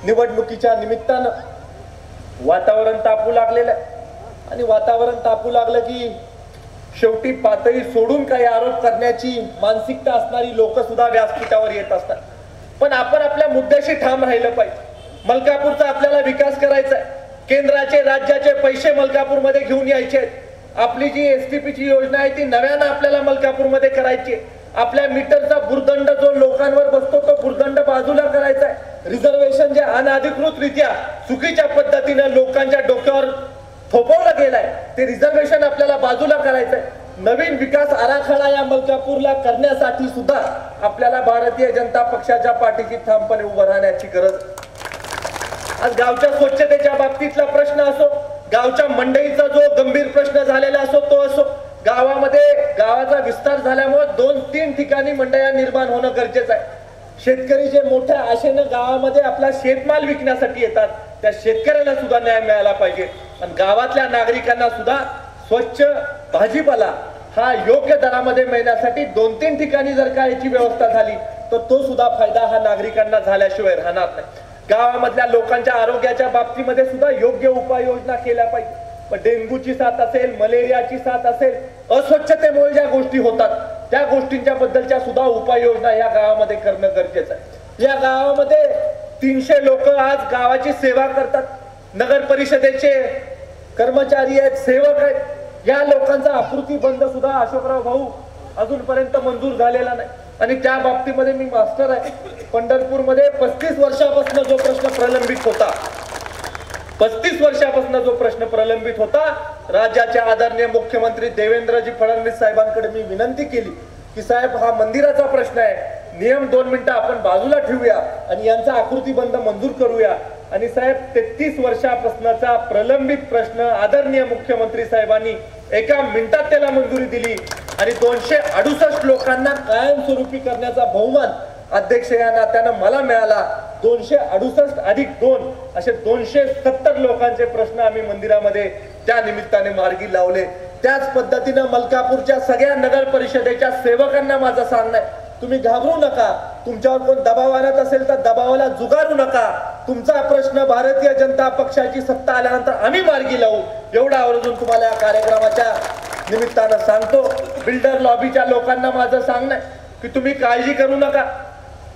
निवडणुकीच्या निमित्तानं वातावरण तापू लागलेलं आहे आणि वातावरण तापू लागलं की शेवटी पातळी सोडून काही आरोप करण्याची मानसिकता असणारी लोक सुद्धा व्यासपीठावर येत असतात. पण आपण आपल्या मुद्द्याशी ठाम राहिलं पाहिजे. मलकापूरचा आपल्याला विकास करायचा आहे. केंद्राचे, राज्याचे पैसे मलकापूरमध्ये घेऊन यायचे आहेत. आपली जी एसटीपीची योजना आहे ती नव्यानं आपल्याला मलकापूरमध्ये करायची आहे. आपल्या मीटरचा भुर्दंड जो लोकांवर बसतो तो भुर्दंड बाजूला करायचा आहे. रिझर्वेशन जे अनधिकृतरित्या चुकीच्या पद्धतीने लोकांच्या डोक्यावर थोपवलं गेलंय ते रिझर्वेशन आपल्याला बाजूला करायचंय. नवीन विकास आराखडा या मलकापूरला करण्यासाठी सुद्धा आपल्याला भारतीय जनता पक्षाच्या पाठीशी ठामपणे उभं राहण्याची गरज. आज गावच्या स्वच्छतेच्या बाबतीतला प्रश्न असो, गावच्या मंडईचा जो गंभीर प्रश्न झालेला असो तो असो, गावामध्ये गावाचा विस्तार झाल्यामुळे 2-3 ठिकाणी मंडया निर्माण होणं गरजेचं आहे. शेतकरी जे मोठ्या आशेनं गावामध्ये आपला शेतमाल विकण्यासाठी येतात त्या शेतकऱ्यांना सुद्धा न्याय मिळाला पाहिजे आणि गावातल्या नागरिकांना सुद्धा स्वच्छ भाजीपाला हा योग्य दरामध्ये मिळण्यासाठी 2-3 ठिकाणी जर का याची व्यवस्था झाली तर तो सुद्धा फायदा हा नागरिकांना झाल्याशिवाय राहणार नाही. गावामधल्या लोकांच्या आरोग्याच्या बाबतीमध्ये सुद्धा योग्य उपाययोजना केल्या पाहिजे. डेंग्यूची साथ असेल, मलेरियाची साथ असेल, अस्वच्छतेमुळे ज्या गोष्टी होतात त्या गोष्टींच्या बद्दलच्या सुद्धा उपाययोजना या गावामध्ये करणं गरजेचं आहे. या गावामध्ये 300 लोक आज गावाची सेवा करतात. नगर परिषदेचे कर्मचारी आहेत, सेवक आहेत. या लोकांचा आकृती बंद सुद्धा अशोकराव भाऊ अजूनपर्यंत मंजूर झालेला नाही आणि त्या बाबतीमध्ये मी मास्टर आहे. पंढरपूरमध्ये 35 वर्षापासून जो प्रश्न प्रलंबित होता, 35 वर्षापासून जो प्रश्न प्रलंबित होता, राज्याचे आदरणीय मुख्यमंत्री देवेंद्रजी फडणवीस साहेबांकडे मी विनंती केली की साहेब हा मंदिराचा प्रश्न आहे, नियम 2 मिनिटं आपण बाजूला ठेवूया आणि यांचा आकृती बंद मंजूर करूया. आणि साहेब 33 वर्षापासूनचा प्रलंबित प्रश्न आदरणीय मुख्यमंत्री साहेबांनी एका मिनिटात त्याला मंजुरी दिली आणि 268 लोकांना कायमस्वरूपी करण्याचा बहुमान अध्यक्ष या नात्यानं मला मिळाला. 268 अधिक 2 असे 270 लोकांचे प्रश्न आम्ही मंदिरामध्ये त्या निमित्ताने मार्गी लावले. त्याच पद्धतीनं मलकापूरच्या सगळ्या नगर परिषदेच्या सेवकांना माझं सांगणं आहे, तुम्ही घाबरू नका. तुमच्यावर कोण दबाव आणत असेल तर दबावाला जुगारू नका. तुमचा प्रश्न भारतीय जनता पक्षाची सत्ता आल्यानंतर आम्ही मार्गी लावू, एवढा आवर्जून तुम्हाला या कार्यक्रमाच्या निमित्तानं सांगतो. बिल्डर लॉबीच्या लोकांना माझं सांगणं आहे की तुम्ही काळजी करू नका.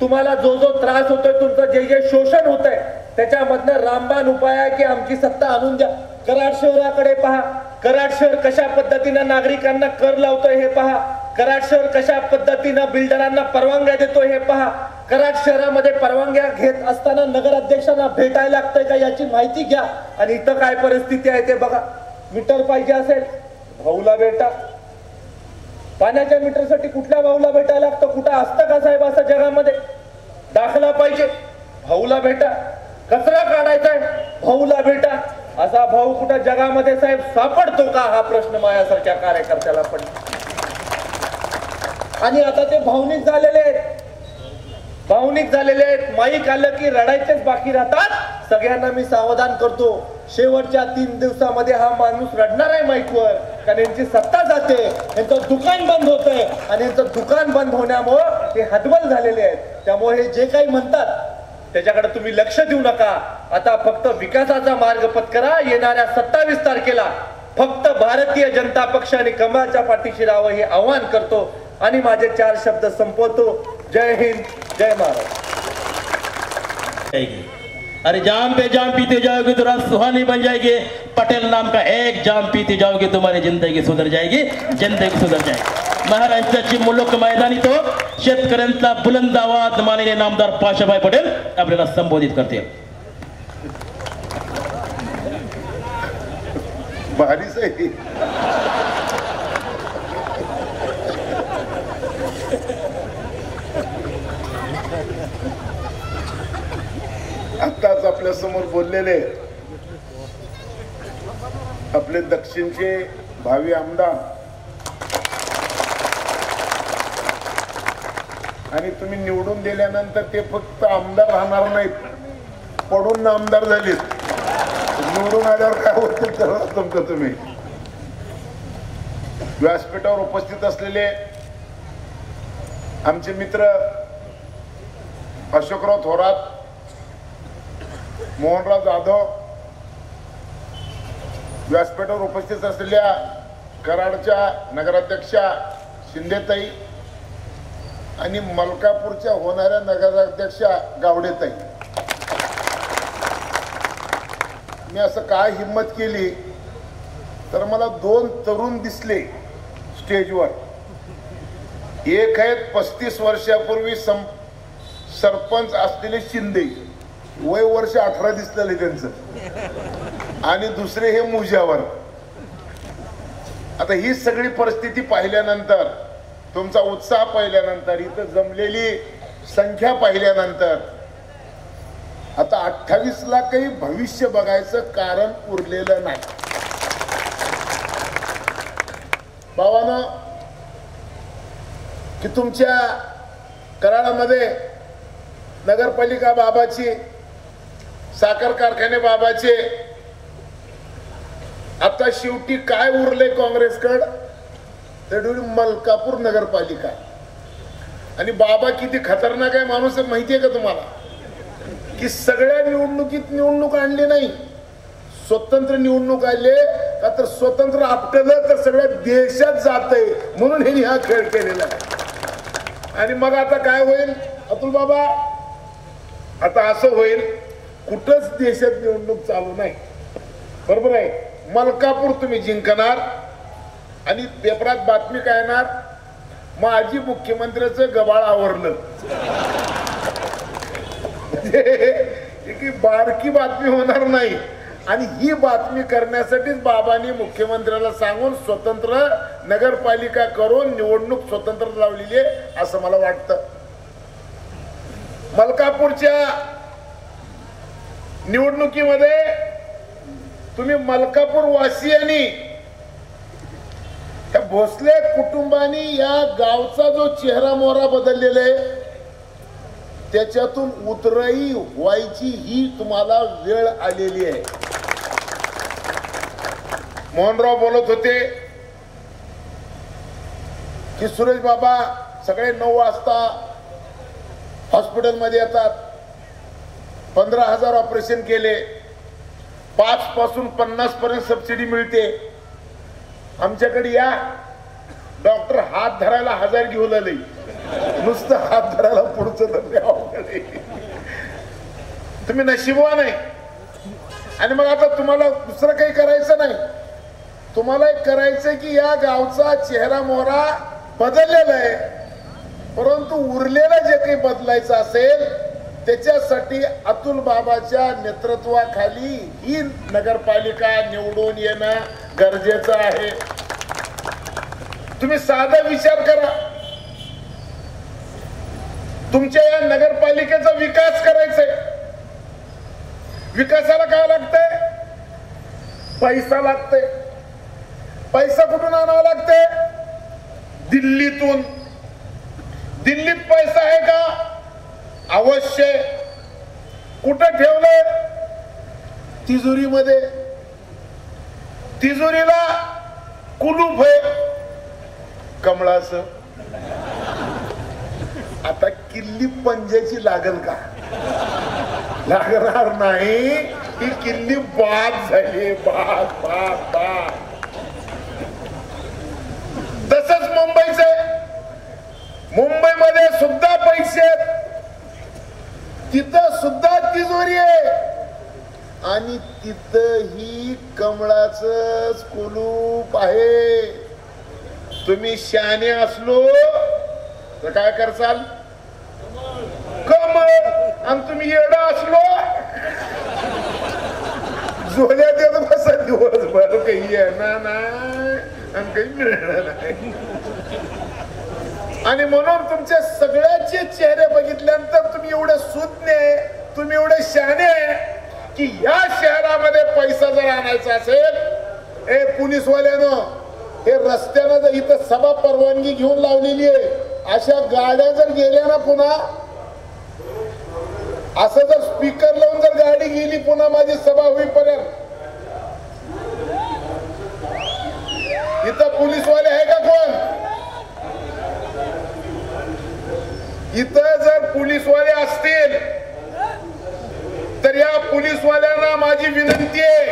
तुम्हाला जो जो त्रास होतोय, तुमचं जे जे शोषण होतंय, त्याच्यामधनं रामबाण उपाय आहे की आमची सत्ता आणून द्या. कराड शहराकडे पहा. कराड शहर कशा पद्धतीनं नागरिकांना कर लावतोय हे पहा. कराड शहर कशा पद्धतीनं बिल्डरांना परवानग्या देतोय हे पहा. कराड शहरामध्ये परवानग्या घेत असताना नगराध्यक्षांना भेटायला लागतंय का याची माहिती घ्या. आणि इथं काय परिस्थिती आहे ते बघा. मीटर पाहिजे असेल, भाऊला भेटा. पाण्याच्या मीटरसाठी कुठल्या भाऊला भेटायला लागतं? कुठं असतं का साहेब असं जगामध्ये? दाखला पाहिजे, भाऊला भेटा. कचरा काढायचा आहे, भाऊला भेटा. असा भाऊ कुठं जगामध्ये साहेब सापडतो का? हा प्रश्न माझ्यासारख्या कार्यकर्त्याला पडतो. आणि आता ते भावनिक झालेले आहेत, भावनिक झालेले आहेत. माईक आलं की रडायचेच बाकी राहतात. सगळ्यांना मी सावधान करतो, शेवटच्या 3 दिवसामध्ये हा माणूस रडणार आहे माईकवर, कारण यांची सत्ता जाते, यांचं दुकान बंद होतंय. आणि यांचं दुकान बंद होण्यामुळे ते हतबल झालेले आहेत. त्यामुळे हे जे काही म्हणतात त्याच्याकडे तुम्ही लक्ष देऊ नका. आता फक्त विकासाचा मार्ग पत्करा. येणाऱ्या 27 तारखेला फक्त भारतीय जनता पक्ष आणि कमळाच्या पाठीशी राहावं हे आवाहन करतो आणि माझे 4 शब्द संपवतो. जय हिंद, जय महाराष्ट्र.
अरे जाम पे जाम पीते जाओगे तो रात सुहानी बन जाएगी. पटेल नाम का एक जाम पीते जाओगे तुम्हारी जिंदगी सुधर जाएगी, जिंदगी सुधर जाएगी. महाराष्ट्राची मुलुक मैदानी तो शेतकऱ्यांचा बुलंद आवाज माननीय नामदार पाशाभाई पटेल आपल्याला संबोधित करते.
भारीच आहे. आताच आपल्या समोर बोललेले आपले दक्षिणचे भावी आमदार, आणि तुम्ही निवडून दिल्यानंतर ते फक्त आमदार राहणार नाहीत, पडून आमदार झालेत. निवडून आल्यावर काय होतील तर तुमचं. तुम्ही व्यासपीठावर उपस्थित असलेले आमचे मित्र अशोकराव थोरात, मोहनराव जाधव, व्यासपीठावर उपस्थित असलेल्या कराडच्या नगराध्यक्षा शिंदेताई आणि मलकापूरच्या होणाऱ्या नगराध्यक्षा गावडेताई, मी असं काय हिम्मत केली तर मला 2 तरुण दिसले स्टेजवर. एक आहेत 35 वर्षापूर्वी सरपंच असलेले शिंदे, वय वर्ष 18 दिसलेले त्यांचं, आणि दुसरे हे मुजावर. आता ही सगळी परिस्थिती पाहिल्यानंतर, तुमचा उत्साह पाहिल्यानंतर, इथं जमलेली संख्या पाहिल्यानंतर आता 28ला काही भविष्य बघायचं कारण उरलेलं नाही. भावानं की तुमच्या कराडामध्ये नगरपालिका बाबाची, साखर कारखाने बाबाचे, आता शेवटी काय उरले काँग्रेसकडे तर मलकापूर नगरपालिका. आणि बाबा किती खतरनाक आहे माणूस आहे माहितीये का तुम्हाला? की सगळ्या निवडणुकीत निवडणूक आणली नाही, स्वतंत्र निवडणूक आले का तर स्वतंत्र आपटलं तर सगळ्या देशात जातंय, म्हणून हे हा खेळ केलेला आहे. आणि मग आता काय होईल अतुल बाबा? आता असं होईल, कुठंच देशात निवडणूक चालू नाही, बरोबर आहे. मलकापूर तुम्ही जिंकणार आणि पेपरात बातमी काय येणार, माजी मुख्यमंत्र्याचं गबाळ आवरलं. की बारकी बातमी होणार नाही. आणि ही बातमी करण्यासाठीच बाबांनी मुख्यमंत्र्याला सांगून स्वतंत्र नगरपालिका करून निवडणूक स्वतंत्र लावलेली आहे असं मला वाटतं. मलकापूरच्या निवडणुकीमध्ये तुम्ही मलकापूर वासियांनी, त्या भोसले कुटुंबानी या गावचा जो चेहरा मोहरा बदललेला आहे त्याच्यातून उतराई व्हायची ही तुम्हाला वेळ आलेली आहे. मोहनराव बोलत होते की सुरेश बाबा सगळे 9 वाजता हॉस्पिटलमध्ये येतात, 15,000 ऑपरेशन केले, 5 पासून 50 पर्यंत सबसिडी मिळते. आमच्याकडे या, डॉक्टर हात धरायला 1000 घेऊन आले, नुसतं हात धरायला पुढचं धरले. तुम्ही नशिबवान आहे. आणि मग आता तुम्हाला दुसरं काही करायचं नाही, तुम्हाला एक करायचं की या गावचा चेहरा मोहरा बदललेला आहे, परंतु उरलेलं जे काही बदलायचं असेल त्याच्यासाठी अतुल बाबाच्या नेतृत्वाखाली ही नगरपालिका निवडून येणं गरजेचं आहे. तुम्ही साधा विचार करा, तुमच्या या नगरपालिकेचा विकास करायचाय. विकासाला काय लागतंय? पैसा लागतंय. पैसा कुठून आणावा लागतंय? दिल्लीतून. दिल्लीत पैसा आहे का? अवश्य. कुठं ठेवलं? तिजोरीमध्ये. तिजोरीला कुलूप आहे कमळाचं. आता किल्ली पंजाची लागल का? लागणार नाही. ही किल्ली बाद झाली. बाद बाद बाद. तसंच मुंबईचं. मुंबईमध्ये सुद्धा पैसे, तिथं सुद्धा तिजोरी आहे आणि तिथंही कमळाचंच कुलूप आहे. तुम्ही शहाणे असलो तर काय करसाल? कमळ. आणि तुम्ही येडा असलो झोल्या देत बसा दिवसभर, काही येणार नाही आणि काही मिळणार नाही. आणि म्हणून तुमच्या सगळ्याचे चेहरे बघितल्यानंतर तुम्ही एवढे सुज्ञ, तुम्ही एवढे शहाणे की या शहरामध्ये पैसा जर आणायचा असेल, हे पोलीसवाल्यानं हे रस्त्यानं जर इथं सभा परवानगी घेऊन लावलेली आहे, अशा गाड्या जर गेल्या ना पुन्हा, असं जर स्पीकर लावून जर गाडी गेली पुन्हा माझी सभा होईपर्यंत, इथं पोलीसवाले आहे का कोण? इथं जर पोलीसवाले असतील तर या पोलीसवाल्यांना माझी विनंती आहे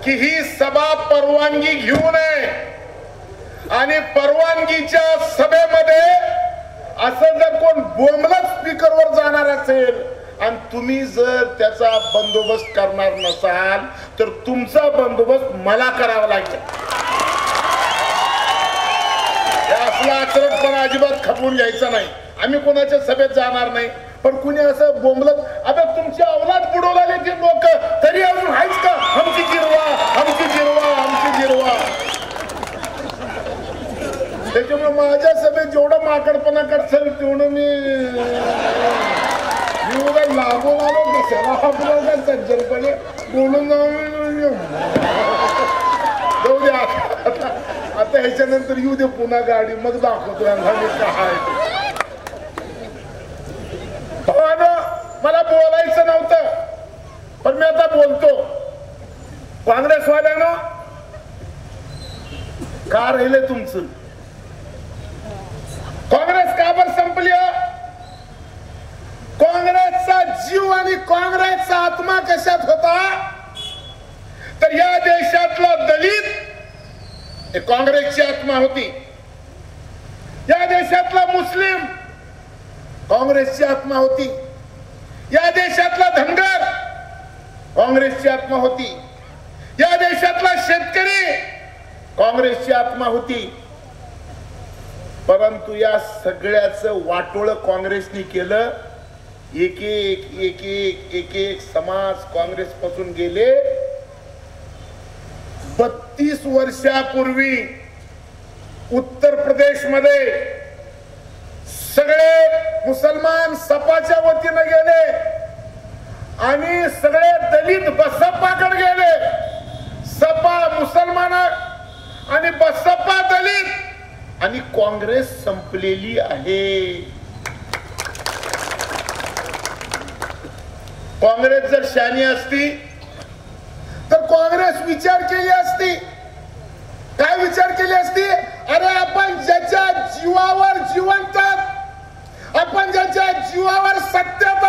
की ही सभा परवानगी घेऊ नये आणि परवानगीच्या सभेमध्ये असं जर कोण बोंबलत स्पीकरवर जाणार असेल आणि तुम्ही जर त्याचा बंदोबस्त करणार नसाल तर तुमचा बंदोबस्त मला करावा लागेल. आपला आचरणपणा अजिबात खपवून घ्यायचा नाही. आम्ही कोणाच्या सभेत जाणार नाही, पण कुणी असं बोंबलत, आता तुमची अवलाद बुडवलेले ते लोक तरी अजून आहेच का? आमची जिरवा, आमची जिरवा, आमची जिरवा. त्याच्यामुळे माझ्या सभेत जेवढा माकडपणा करसाल तेवढं मी लागून आलो कशाला आपल्याला सज्जनपणे बोलून जाऊ द्या. आता ह्याच्यानंतर येऊ दे पुन्हा गाडी, मग दाखवतो काय. मला बोलायचं नव्हतं पण मी आता बोलतो. काँग्रेसवाल्यानं का राहिले तुमचं? काँग्रेस का बरं संपली? काँग्रेसचा जीव आणि काँग्रेसचा आत्मा कशात होता? तर या देशातला दलित हे काँग्रेसची आत्मा होती. या देशातला मुस्लिम काँग्रेसची आत्मा होती. या देशातला धनगर काँग्रेसची आत्मा होती. या देशातला शेतकरी काँग्रेसची आत्मा होती. परंतु या सगळ्याचं वाटोळ काँग्रेसने केलं. एक एक एक एक एक एक समाज काँग्रेस पासून गेले. 32 वर्षापूर्वी उत्तर प्रदेश मध्ये सगळे मुसलमान सपाच्या वतीने गेले आणि सगळे दलित बसपाकडे गेले. सपा मुसलमान आणि बसपा दलित आणि काँग्रेस संपलेली आहे. काँग्रेस जर शानी असती तर काँग्रेस विचार केली असती. काय विचार केली असती? अरे आपण ज्याच्या जीवावर जिवंत, आपण ज्याच्या जीवावर सत्यात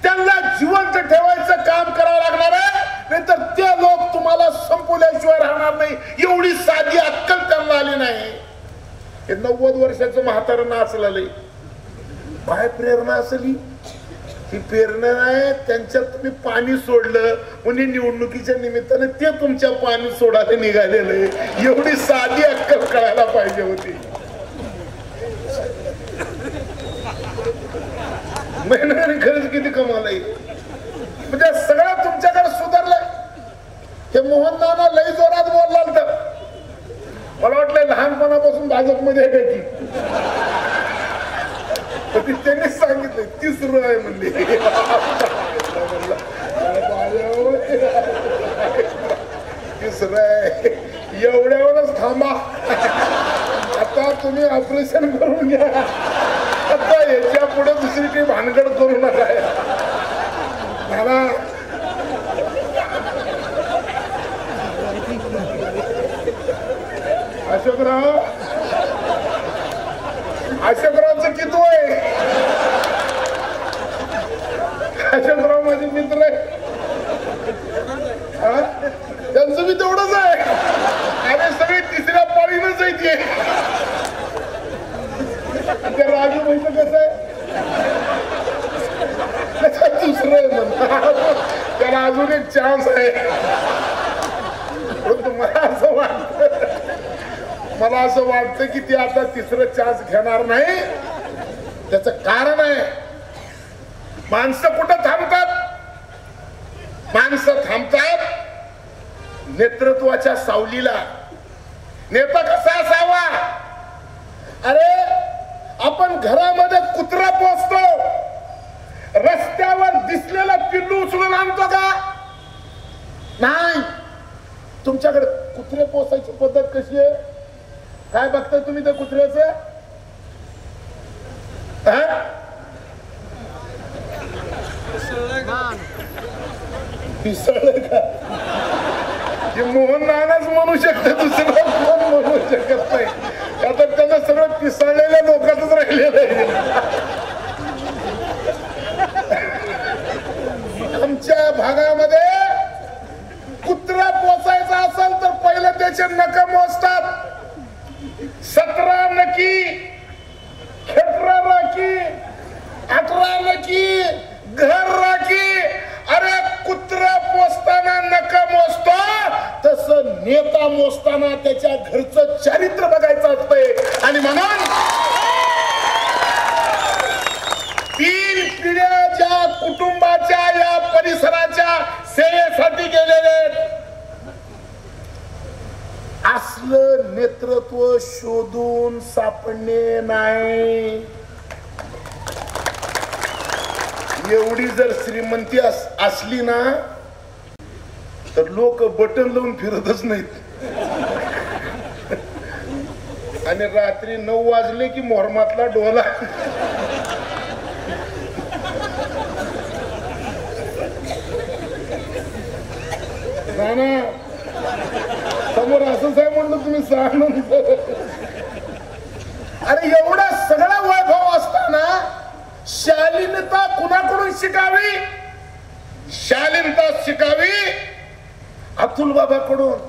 त्यांना जिवंत ठेवायचं काम करावं लागणार आहे, नाहीतर ते लोक तुम्हाला संपवल्याशिवाय राहणार नाही. एवढी साधी अक्कल त्यांना आली नाही. हे 90 वर्षाचं म्हातारं नाचलेलं काय प्रेरणा असली? ही प्रेरणा नाही, त्यांच्यात तुम्ही पाणी सोडलं म्हणजे निवडणुकीच्या निमित्तानं ते तुमच्या पाणी सोडायला निघालेलं आहे. एवढी साधी अक्कल कळायला पाहिजे होती. महिन्याने खरंच किती कमाल आहे. म्हणजे सगळं तुमच्याकडे सुधारलंय. हे मोहन नाना लई जोरात बोलला तर मला वाटलं लहानपणापासून भाजपमध्ये आहे की त्यांनी सांगितलं 30 आहे म्हणले. एवढ्यावरच थांबा. आता तुम्ही ऑपरेशन करून घ्या. आता याच्या पुढे दुसरी काही भानगड करू नका. अशोकरावचं किती आहे? अशोकराव माझे मित्र आहे. त्यांचं मी तेवढंच आहे. आणि सगळे तिसऱ्या पाळीनच आहे ते. त्या राजू भाईचं कसं आहे? दुसरं आहे म्हणतात. त्याला अजून एक चान्स आहे. परंतु मला असं वाटतं की ते आता तिसरं चान्स घेणार नाही. त्याचं कारण आहे, माणसं कुठं थांबतात? माणसं थांबतात नेतृत्वाच्या सावलीला. नेता कसा असावा? अरे आपण घरामध्ये कुत्रा पोचतो, रस्त्यावर दिसलेला पिल्लू उचलून आणतो का? नाही. तुमच्याकडे कुत्रे पोचायची पद्धत कशी आहे? काय बघताय तुम्ही त्या कुत्र्याचं? पिसळलं का? हे मोहन नानाच म्हणू शकते, दुसरं कोण म्हणू शकत नाही. आता त्यांना सगळं पिसळलेल्या लोकांतच राहिलेलं आहे. आमच्या भागामध्ये कुत्रा पोचायचा असेल तर पहिलं त्याचे नख मोजतात. 17 नकी, 18 राखी, 18 नकी, घर राखी. अरे कुत्रा पोचताना नख मोजतो, तसं नेता मोजताना त्याच्या घरचं चरित्र बघायचं असतंय. आणि म्हणून 3 पिढ्या ज्या कुटुंबाच्या या परिसराच्या सेवेसाठी गेलेले, असलं नेतृत्व शोधून सापडणे नाही. एवढी जर श्रीमंती असली ना तर लोक बटन लावून फिरतच नाहीत. आणि रात्री 9 वाजले की मोहरमातला डोला. नाना समोर असंच आहे म्हणलं तुम्ही सांग. अरे एवढा सगळा वैभव असताना शालीनता कुणाकडून शिकावी? शालीनता शिकावी अतुल बाबाकडून,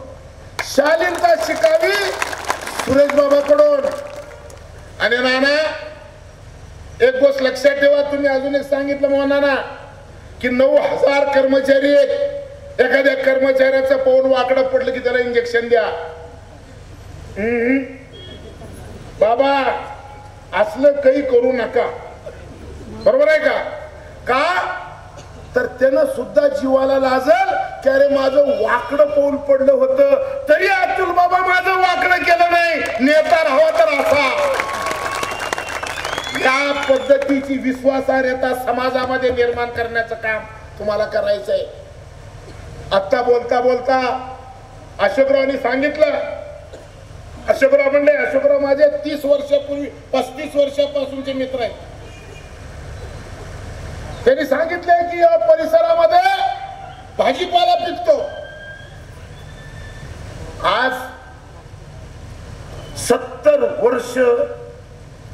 शालीनता शिकावी सुरेश बाबाकडून. आणि नाना एक गोष्ट लक्षात ठेवा, तुम्ही अजून एक सांगितलं म्हणा की 9000 कर्मचारी आहेत. एखाद्या कर्मचाऱ्याचं पाऊल वाकडं पडलं की त्याला इंजेक्शन द्या. बाबा असलं काही करू नका. बरोबर आहे का? का तर त्यानं सुद्धा जीवाला लाजल की अरे माझं वाकडं पाऊल पडलं होतं तरी अतुल बाबा माझं वाकडं केलं नाही. नेता राहावा तर असा. या पद्धतीची विश्वासार्हता समाजामध्ये निर्माण करण्याचं काम तुम्हाला करायचंय. आता बोलता बोलता अशोकरावांनी सांगितलं. अशोकराव म्हणले, अशोकराव माझे 30 वर्षापूर्वी 35 वर्षापासूनचे मित्र आहेत. त्यांनी सांगितले की या परिसरामध्ये भाजीपाला पिकतो. आज 70 वर्ष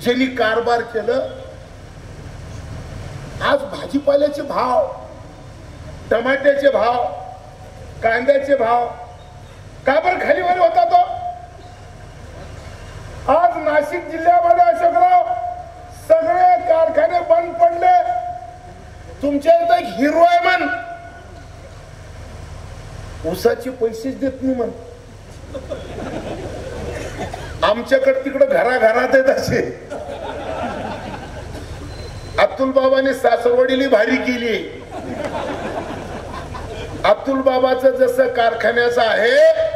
ज्यांनी कारभार केलं, आज भाजीपाल्याचे भाव, टमाट्याचे भाव, कांद्याचे भाव का बरं खाली वर होता तो? आज नाशिक जिल्ह्यामध्ये अशोकराव सगळे कारखाने बंद पडले. तुमच्या इथं एक हिरो आहे म्हण, ऊसाचे पैसेच देत नाही म्हण. आमच्याकडे तिकडे घराघरात आहेत असे. अब्दुल बाबाने सासरवाडीला भारी केली. अब्दुल बाबाचं जसं कारखान्याचं आहे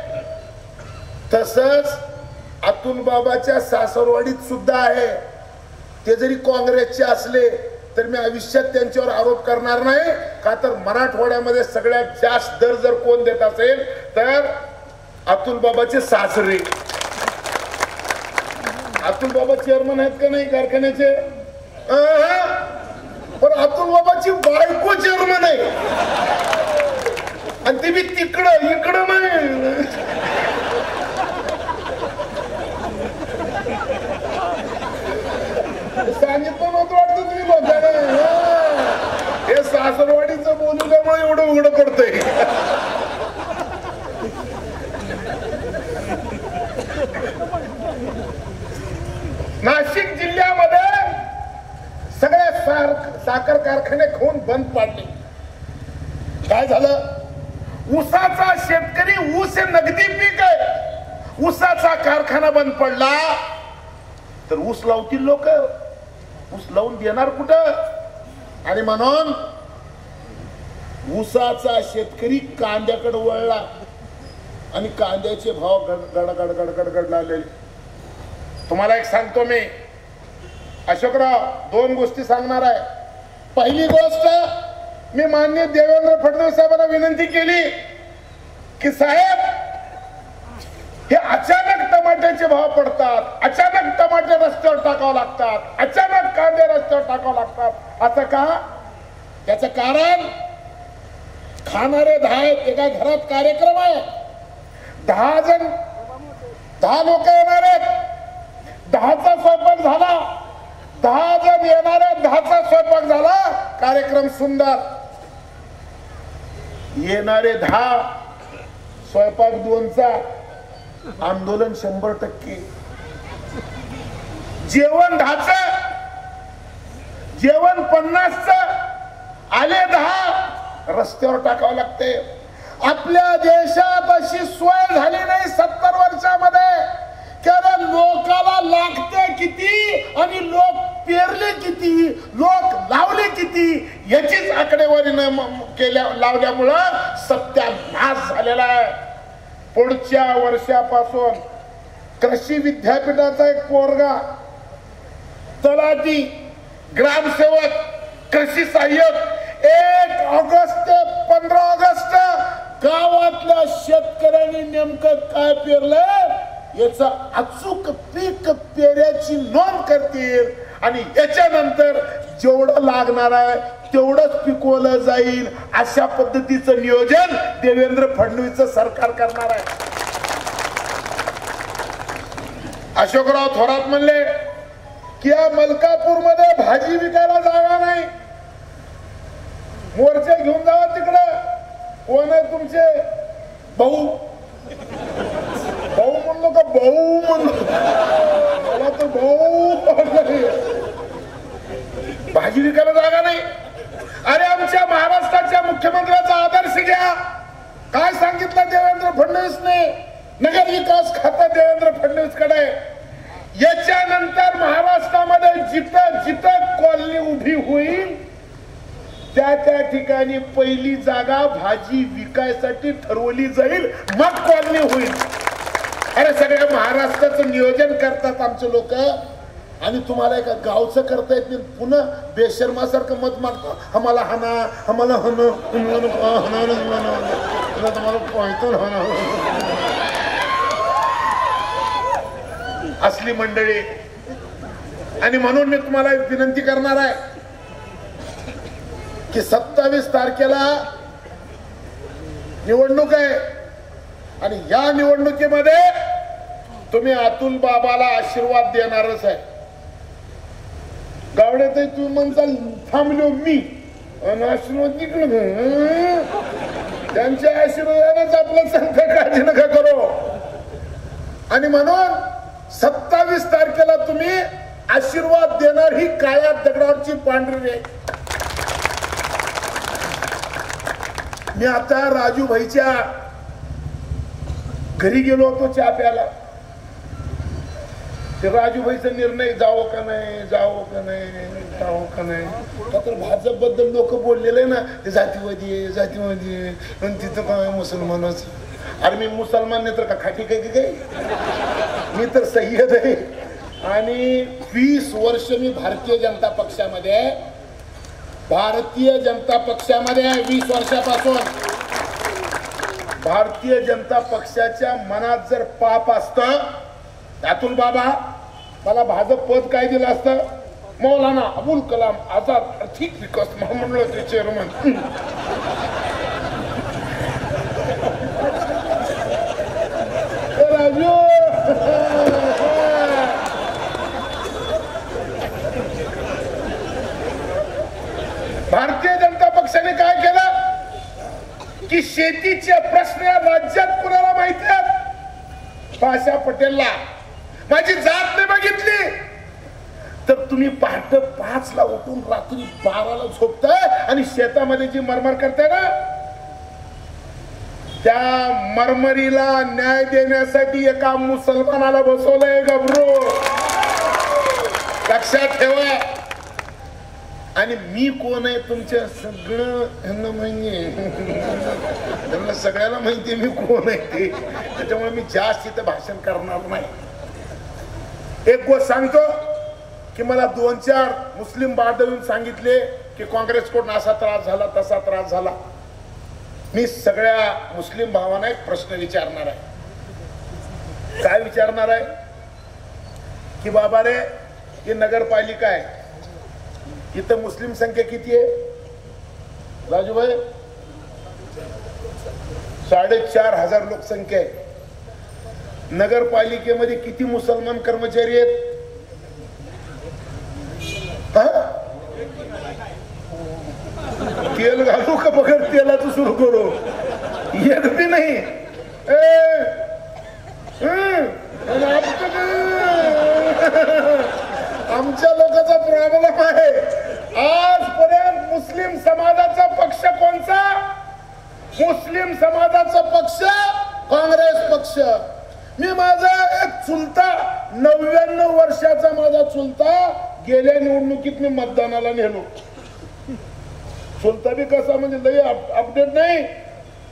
तसंच अब्दुल बाबाच्या सासरवाडीत सुद्धा आहे. ते जरी काँग्रेसचे असले तर मी आयुष्यात त्यांच्यावर आरोप करणार नाही. का तर मराठवाड्यामध्ये सगळ्यात जास्त दर जर कोण देत असेल तर अब्दुल बाबाचे सासरे. अब्दुल बाबा चेअरमन आहेत का नाही कारखान्याचे? पण अब्दुल बाबाची बायको चेअरमन आहे आणि ती बी तिकडं इकडं नाही. सांगितलं नव्हतं वाटतं तुम्ही लोकांना. हे सासरवाडीचं बोलल्यामुळे एवढं उघडं पडतंय. नाशिक जिल्ह्यामध्ये सगळ्या साखर कारखाने खून बंद पाडले. काय झालं? ऊसाचा शेतकरी, ऊस हे नगदी पीक आहे. ऊसाचा कारखाना बंद पडला तर ऊस लावतील लोक, ऊस लावून देणार कुठं? आणि म्हणून ऊसाचा शेतकरी कांद्याकडे वळला आणि कांद्याचे भाव गडगड गडगड गडलाले. तुम्हाला एक सांगतो मी अशोकराव, 2 गोष्टी सांगणार आहे. पहिली गोष्ट, मी माननीय देवेंद्र फडणवीस साहेबांना विनंती केली की साहेब, हे अचानक टमाट्याचे भाव पडतात, अचानक टमाटे रस्त्यावर टाकावं लागतात, अचानक कांदे रस्त्यावर टाकावं लागतात. असं का? त्याचं कारण खाणारे 10 आहेत. एका घरात कार्यक्रम आहे, 10 लोक येणार आहेत, 10चा स्वयंपाक झाला, 10 जण येणार आहेत, 10चा स्वयंपाक झाला, कार्यक्रम सुंदर. येणारे 10, स्वयंपाक 2चा, आंदोलन 100%. जेवण 10चं, जेवण 50चं, आले 10, रस्त्यावर टाकावं लागते. आपल्या देशात अशी सोय झाली नाही 70 वर्षामध्ये. कारण लोकाला लागते किती आणि लोक पेरले किती, लोक लावले किती, याचीच आकडेवारी लावल्यामुळं सत्यानाश झालेला आहे. पुढच्या वर्षापासून कृषी विद्यापीठाचा एक पोरगा, तलाठी, ग्रामसेवक, कृषी सहाय्यक 1 ऑगस्ट ते 15 ऑगस्ट गावातल्या शेतकऱ्यांनी नेमकं काय पेरलंय याचा अचूक पीक पेऱ्याची नोंद करतील आणि याच्यानंतर जेवढं लागणार आहे तेवढंच पिकवलं जाईल. अशा पद्धतीचं नियोजन देवेंद्र फडणवीस सरकार करणार आहे. अशोकराव थोरात म्हणले की या मलकापूरमध्ये भाजी विकायला जागा नाही, मोर्चे घेऊन जावा तिकडे. कोण आहे तुमचे भाऊ? भाऊ म्हणलो का? भाऊ म्हणलो, मला तर भाऊ. भाजी विकायला जागा नाही. अरे आमच्या महाराष्ट्राच्या मुख्यमंत्र्याचा आदर्श घ्या. काय सांगितलं देवेंद्र फडणवीसने? नगर विकास खातं देवेंद्र फडणवीस कडे. याच्यानंतर महाराष्ट्रामध्ये जिथं जिथं कॉलनी उभी होईल त्या ठिकाणी पहिली जागा भाजी विकायसाठी ठरवली जाईल, मग कॉलनी होईल. अरे सगळ्या महाराष्ट्राचं नियोजन करतात आमचे लोक आणि तुम्हाला एका गावचं करता येत नाही. पुन्हा बेशर्मासारखं मत मागतो, आम्हाला हाना, आम्हाला असली मंडळी. आणि म्हणून मी तुम्हाला एक विनंती करणार आहे की 27 तारखेला निवडणूक आहे आणि या निवडणुकीमध्ये तुम्ही अतुल बाबाला आशीर्वाद देणारच आहे. गावड्यात तू म्हणसाल थांबलो मी आणि आशीर्वाद निघलं, त्यांच्या आशीर्वादानेच आपलं संत काळजी नका करू. आणि म्हणून 27 तारखेला तुम्ही आशीर्वाद देणार ही काळ्या दगडावरची पांढरी आहे. मी आता राजूभाईच्या घरी गेलो होतो चहा प्यायला. ते राजूभाईचा निर्णय जावं का नाही, जावं का नाही, जावं का नाही. तर भाजप बद्दल लोक बोललेले ना, ते जातीवादी आहे, जातीवादी आहे, आणि तिथं काय मुसलमानच. अरे मी मुसलमान नाही तर का खाटी काही काही, मी तर सय्यद आहे. आणि 20 वर्ष मी भारतीय जनता पक्षामध्ये आहे, भारतीय जनता पक्षामध्ये 20 वर्षापासून. भारतीय जनता पक्षाच्या मनात जर पाप असतं, अतुल बाबा मला भाजप पद काय दिलं असतं, मौलाना अबुल कलाम आझाद आर्थिक विकास महामंडळाचे चेअरमन. राजू भारतीय जनता पक्षाने काय केलं की शेतीचे प्रश्न या राज्यात कुणाला माहिती आहेत? पाशा पटेलला. माझी जात नाही बघितली तर तुम्ही पहाटे 5ला उठून रात्री 12ला झोपताय आणि शेतामध्ये जी मरमर करताय ना, त्या मरमरीला न्याय देण्यासाठी एका मुसलमानाला बसवलंय गबरू, लक्षात ठेवा. आणि मी कोण आहे तुमच्या सगळं ह्यांना माहिती, त्यांना सगळ्याला माहिती मी कोण आहे ते. त्याच्यामुळे मी जास्त इथं भाषण करणार नाही. एक गोष्ट सांगतो की मला 2-4 मुस्लिम बांधवांनी सांगितले की काँग्रेसकडून असा त्रास झाला, तसा त्रास झाला. मी सगळ्या मुस्लिम भावांना एक प्रश्न विचारणार आहे. काय विचारणार आहे की बाबा रे, ही नगरपालिका आहे, इथं मुस्लिम संख्या किती आहे राजूभाई? 4,500 लोकसंख्या आहे. नगरपालिकेमध्ये किती मुसलमान कर्मचारी आहेत? तेल घालू का बघर तेलाचं सुरू करू? एक भी नाही. आमच्या लोकांचा प्रॉब्लेम आहे. आजपर्यंत मुस्लिम समाजाचा पक्ष कोणता? मुस्लिम समाजाचा पक्ष काँग्रेस पक्ष. मी माझा एक चुलता 99 वर्षाचा माझा चुलता गेल्या निवडणुकीत मी मतदानाला नेलो. चुलता बी कसा म्हणजे लई अपडेट नाही,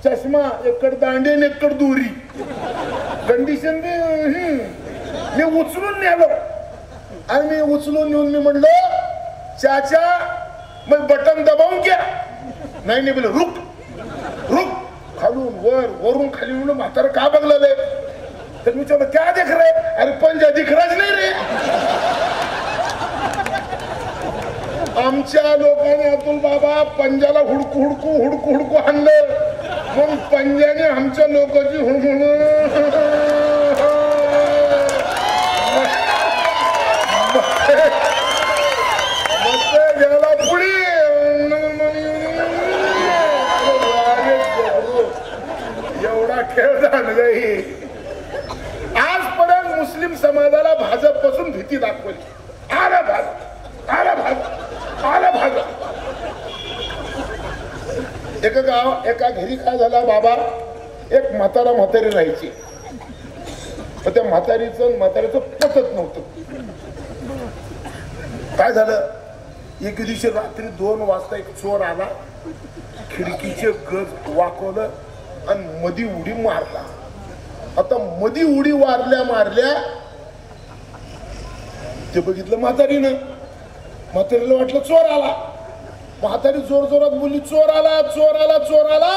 चष्मा एकड दांडी आणि एकड दोरी, कंडिशन बी. मी उचलून नेलो आणि मी उचलून नेऊन मी म्हणलो चाचा मग बटन दबावून घ्या. नाही बोल रुक रुक, खालून वर वरून खाली म्हणून म्हातारा का बघलं? तर मी चलो क्या देख रहे? अरे पंजा दिख रहाच नाही रे. आमच्या लोकांनी अतुल बाबा पंजाला हुडकू हुडकू हुडकू हुडकू आणलं, मग पंजाने आमच्या लोकांची हुडकून गेला पुढे. एवढा खेळ झाला नाही. आजपर्यंत मुस्लिम समाजाला भाजप पासून भीती दाखवली. आला भाजप, आला भाजप, आला भाजप. एका घरी काय झाला बाबा, एक म्हातारी राहायची. पण त्या म्हातारीचं पटत नव्हतं. काय झालं, एक दिवशी रात्री 2 वाजता एक चोर आला, खिडकीचे गज वाकवलं आणि मधी उडी मारला. आता मधी उडी मारल्या ते बघितलं म्हातारीनं. म्हातारीला वाटलं चोर आला. म्हातारी जोर जोरात बोलली चोर आला, चोर आला, चोर आला,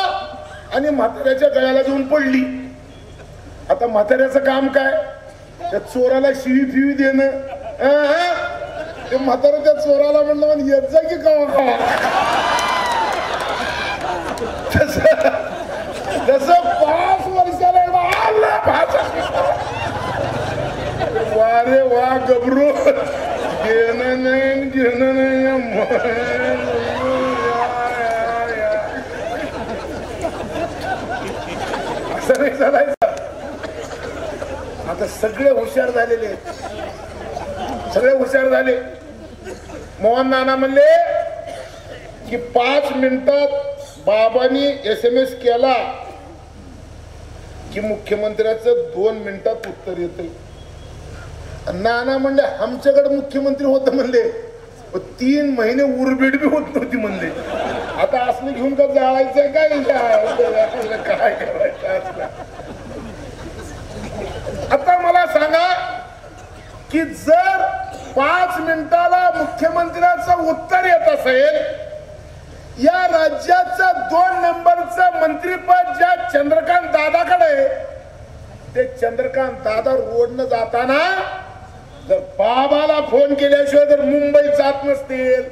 आणि म्हाताऱ्याच्या गळ्याला जाऊन पडली. आता म्हाताऱ्याचं काम काय, त्या चोराला शिवी फिवी देणं. ते म्हातारा त्या चोराला म्हणलं येत जा की का
जसं 5 वर्षाला एकदा आला वारे वा गबरू घेणं नाही घेणं नाही असं नाही चालायचं. आता सगळे हुशार झालेले, सगळे हुशार झाले. मोहन नाना म्हणले की 5 मिनिटात बाबांनी SMS केला की मुख्यमंत्र्याचं 2 मिनिटात उत्तर येते. नाना म्हणले आमच्याकडे मुख्यमंत्री होत म्हणले 3 महिने उरबीड बी होत नव्हती म्हणले. आता असलं घेऊन का जाळायचंय काय काय करायचं असलं. आता मला सांगा की जर 5 मिनिटाला मुख्यमंत्र्याचं उत्तर येत असेल, या राज्याचं 2 नंबरचं मंत्रीपद ज्या चंद्रकांत दादाकडे, ते चंद्रकांत दादा रोडनं जाताना जर बाबाला फोन केल्याशिवाय जर मुंबईत जात नसतील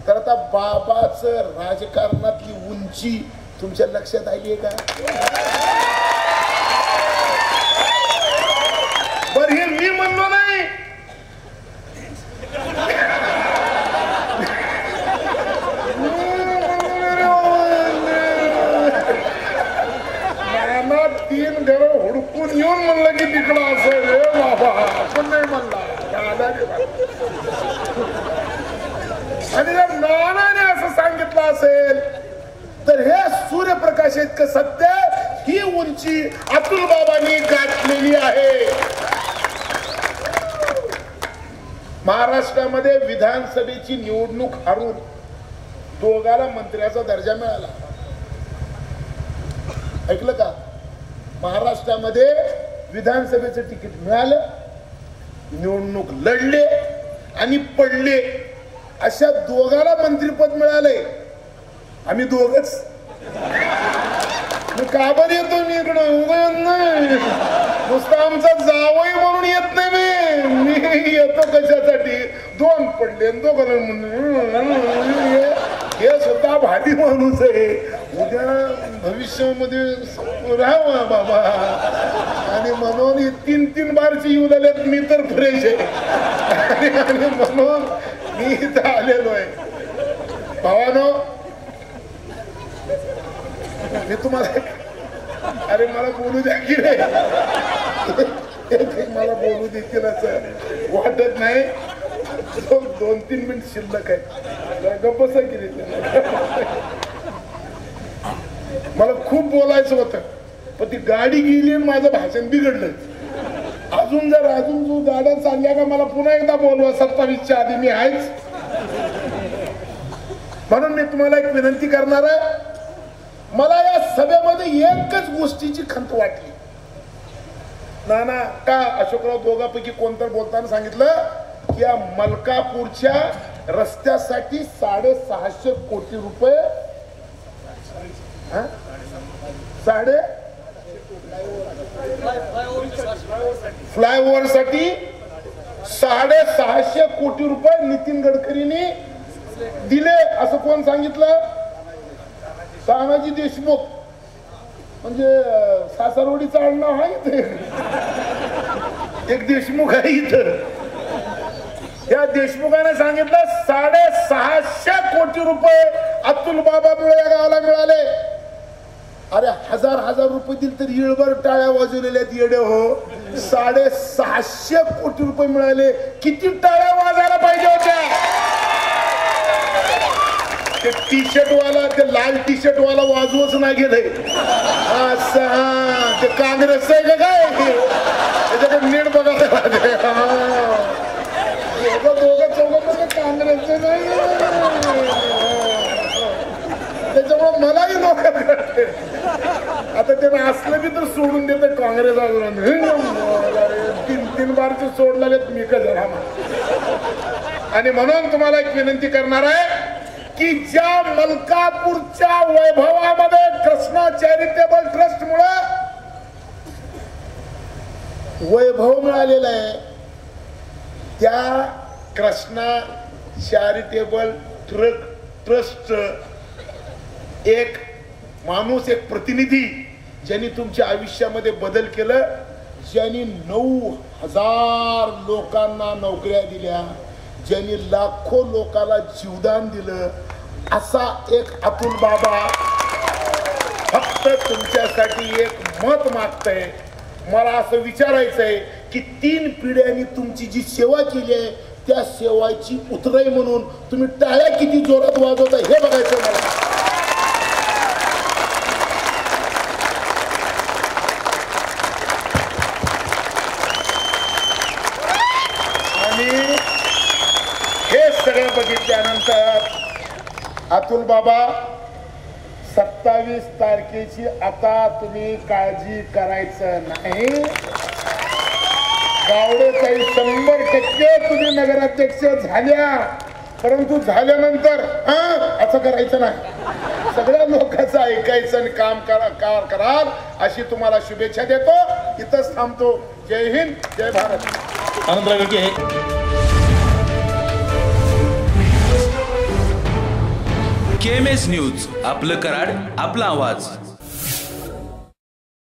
तर आता बाबाचं राजकारणातली उंची तुमच्या लक्षात आली आहे का? बर हे मी म्हणलो नाही, नाना 3 घरं हुडकून येऊन म्हणलं की तिकडं असं रे बाबा, आपण नाही म्हणला. आणि जर नानाने असं सांगितलं असेल तर हे सूर्यप्रकाश इतकं सत्य, ही उंची अतुल बाबांनी गाठलेली आहे. महाराष्ट्रामध्ये विधानसभेची निवडणूक हारून दोघाला मंत्र्याचा दर्जा मिळाला. ऐकलं का? महाराष्ट्रामध्ये विधानसभेचं तिकीट मिळालं, निवडणूक लढले आणि पडले. अशा दोघाला मंत्रीपद मिळाले. आम्ही दोघच. का बरं येतो मी इकडं? नाही नुसतं आमचा जावई म्हणून येत नाही मी येतो कशासाठी? 2 पडले, दोघांना म्हणून हे स्वतः भारी माणूस आहे. उद्या भविष्यामध्ये राहावा बाबा. आणि म्हणून 3 बारची येऊ लागल्यात. मी तर फ्रेश आहे आणि म्हणून मी इथं आलेलो आहे. भावानो, मी तुम्हाला, अरे मला बोलू द्या की रे, मला बोलू देखील असं वाटत नाही. 2-3 मिनिट शिल्लक आहे. गप्प बसा की रे. मला खूप बोलायचं होतं पण ती गाडी गेली आणि माझं भाषण बिघडलं. अजून जो गाड्या चालल्या का मला पुन्हा एकदा बोलवा. 27च्या आधी मी आहेच. म्हणून मी तुम्हाला एक विनंती करणार आहे. मला या सभेमध्ये एकच गोष्टीची खंत वाटली. नाना का अशोकराव दोघांपैकी कोणतर बोलताना सांगितलं की या मलकापूरच्या रस्त्यासाठी 650 कोटी रुपये, फ्लायओव्हर साठी 650 कोटी रुपये नितीन गडकरींनी दिले असं कोण सांगितलं? तानाजी देशमुख. म्हणजे सासरवडीचं आडनाव आहे इथे. एक देशमुख आहे इथं. या देशमुखाने सांगितलं 650 कोटी रुपये अतुल बाबामुळे या गावाला मिळाले. अरे हजार रुपये दिले तर येळभर टाळ्या वाजवलेल्या येडे हो. 650 कोटी रुपये मिळाले. किती टाळ्या वाजायला पाहिजे होत्या? ते टी-शर्ट वाला, ते लाल टी-शर्ट वाला वाजवच नाही गेलंय. असं ते काँग्रेस आहे का काय? त्याच्याकडे नीट बघायला दोघं चौघं काँग्रेसचे नाही. त्याच्यामुळे मलाही लोक आता त्यानं असलं बी तर सोडून देत काँग्रेस. 3 बारचे सोडलेत मी का जरा. आणि म्हणून तुम्हाला एक विनंती करणार आहे की ज्या मलकापूरच्या वैभवामध्ये कृष्णा चॅरिटेबल ट्रस्ट मुळे वैभव मिळालेला आहे, त्या कृष्णा चॅरिटेबल ट्रस्ट एक माणूस, एक प्रतिनिधी ज्यांनी तुमच्या आयुष्यामध्ये बदल केलं, ज्यांनी 9,000 लोकांना नोकऱ्या दिल्या, ज्यांनी लाखो लोकांना जीवदान दिलं, असा एक अतुल बाबा फक्त तुमच्यासाठी एक मत मागतंय. मला असं विचारायचंय की 3 पिढ्यांनी तुमची जी सेवा केली आहे त्या सेवाची उतराई म्हणून तुम्ही टाळ्या किती जोरात वाजवता हे बघायचं मला. आणि हे सगळं बघितल्यानंतर अतुल बाबा 27 तारखेची आता तुम्ही काळजी करायचं नाही. गावडेताई 100% तुम्ही नगराध्यक्ष झाल्या, परंतु झाल्यानंतर असं करायचं नाही. सगळ्या लोकांचं ऐकायचं आणि काम कराल अशी तुम्हाला शुभेच्छा देतो. इथंच थांबतो. जय हिंद, जय भारत.
आनंदराव विखे.
KMS न्यूज, आपलं कराड, आपला आवाज.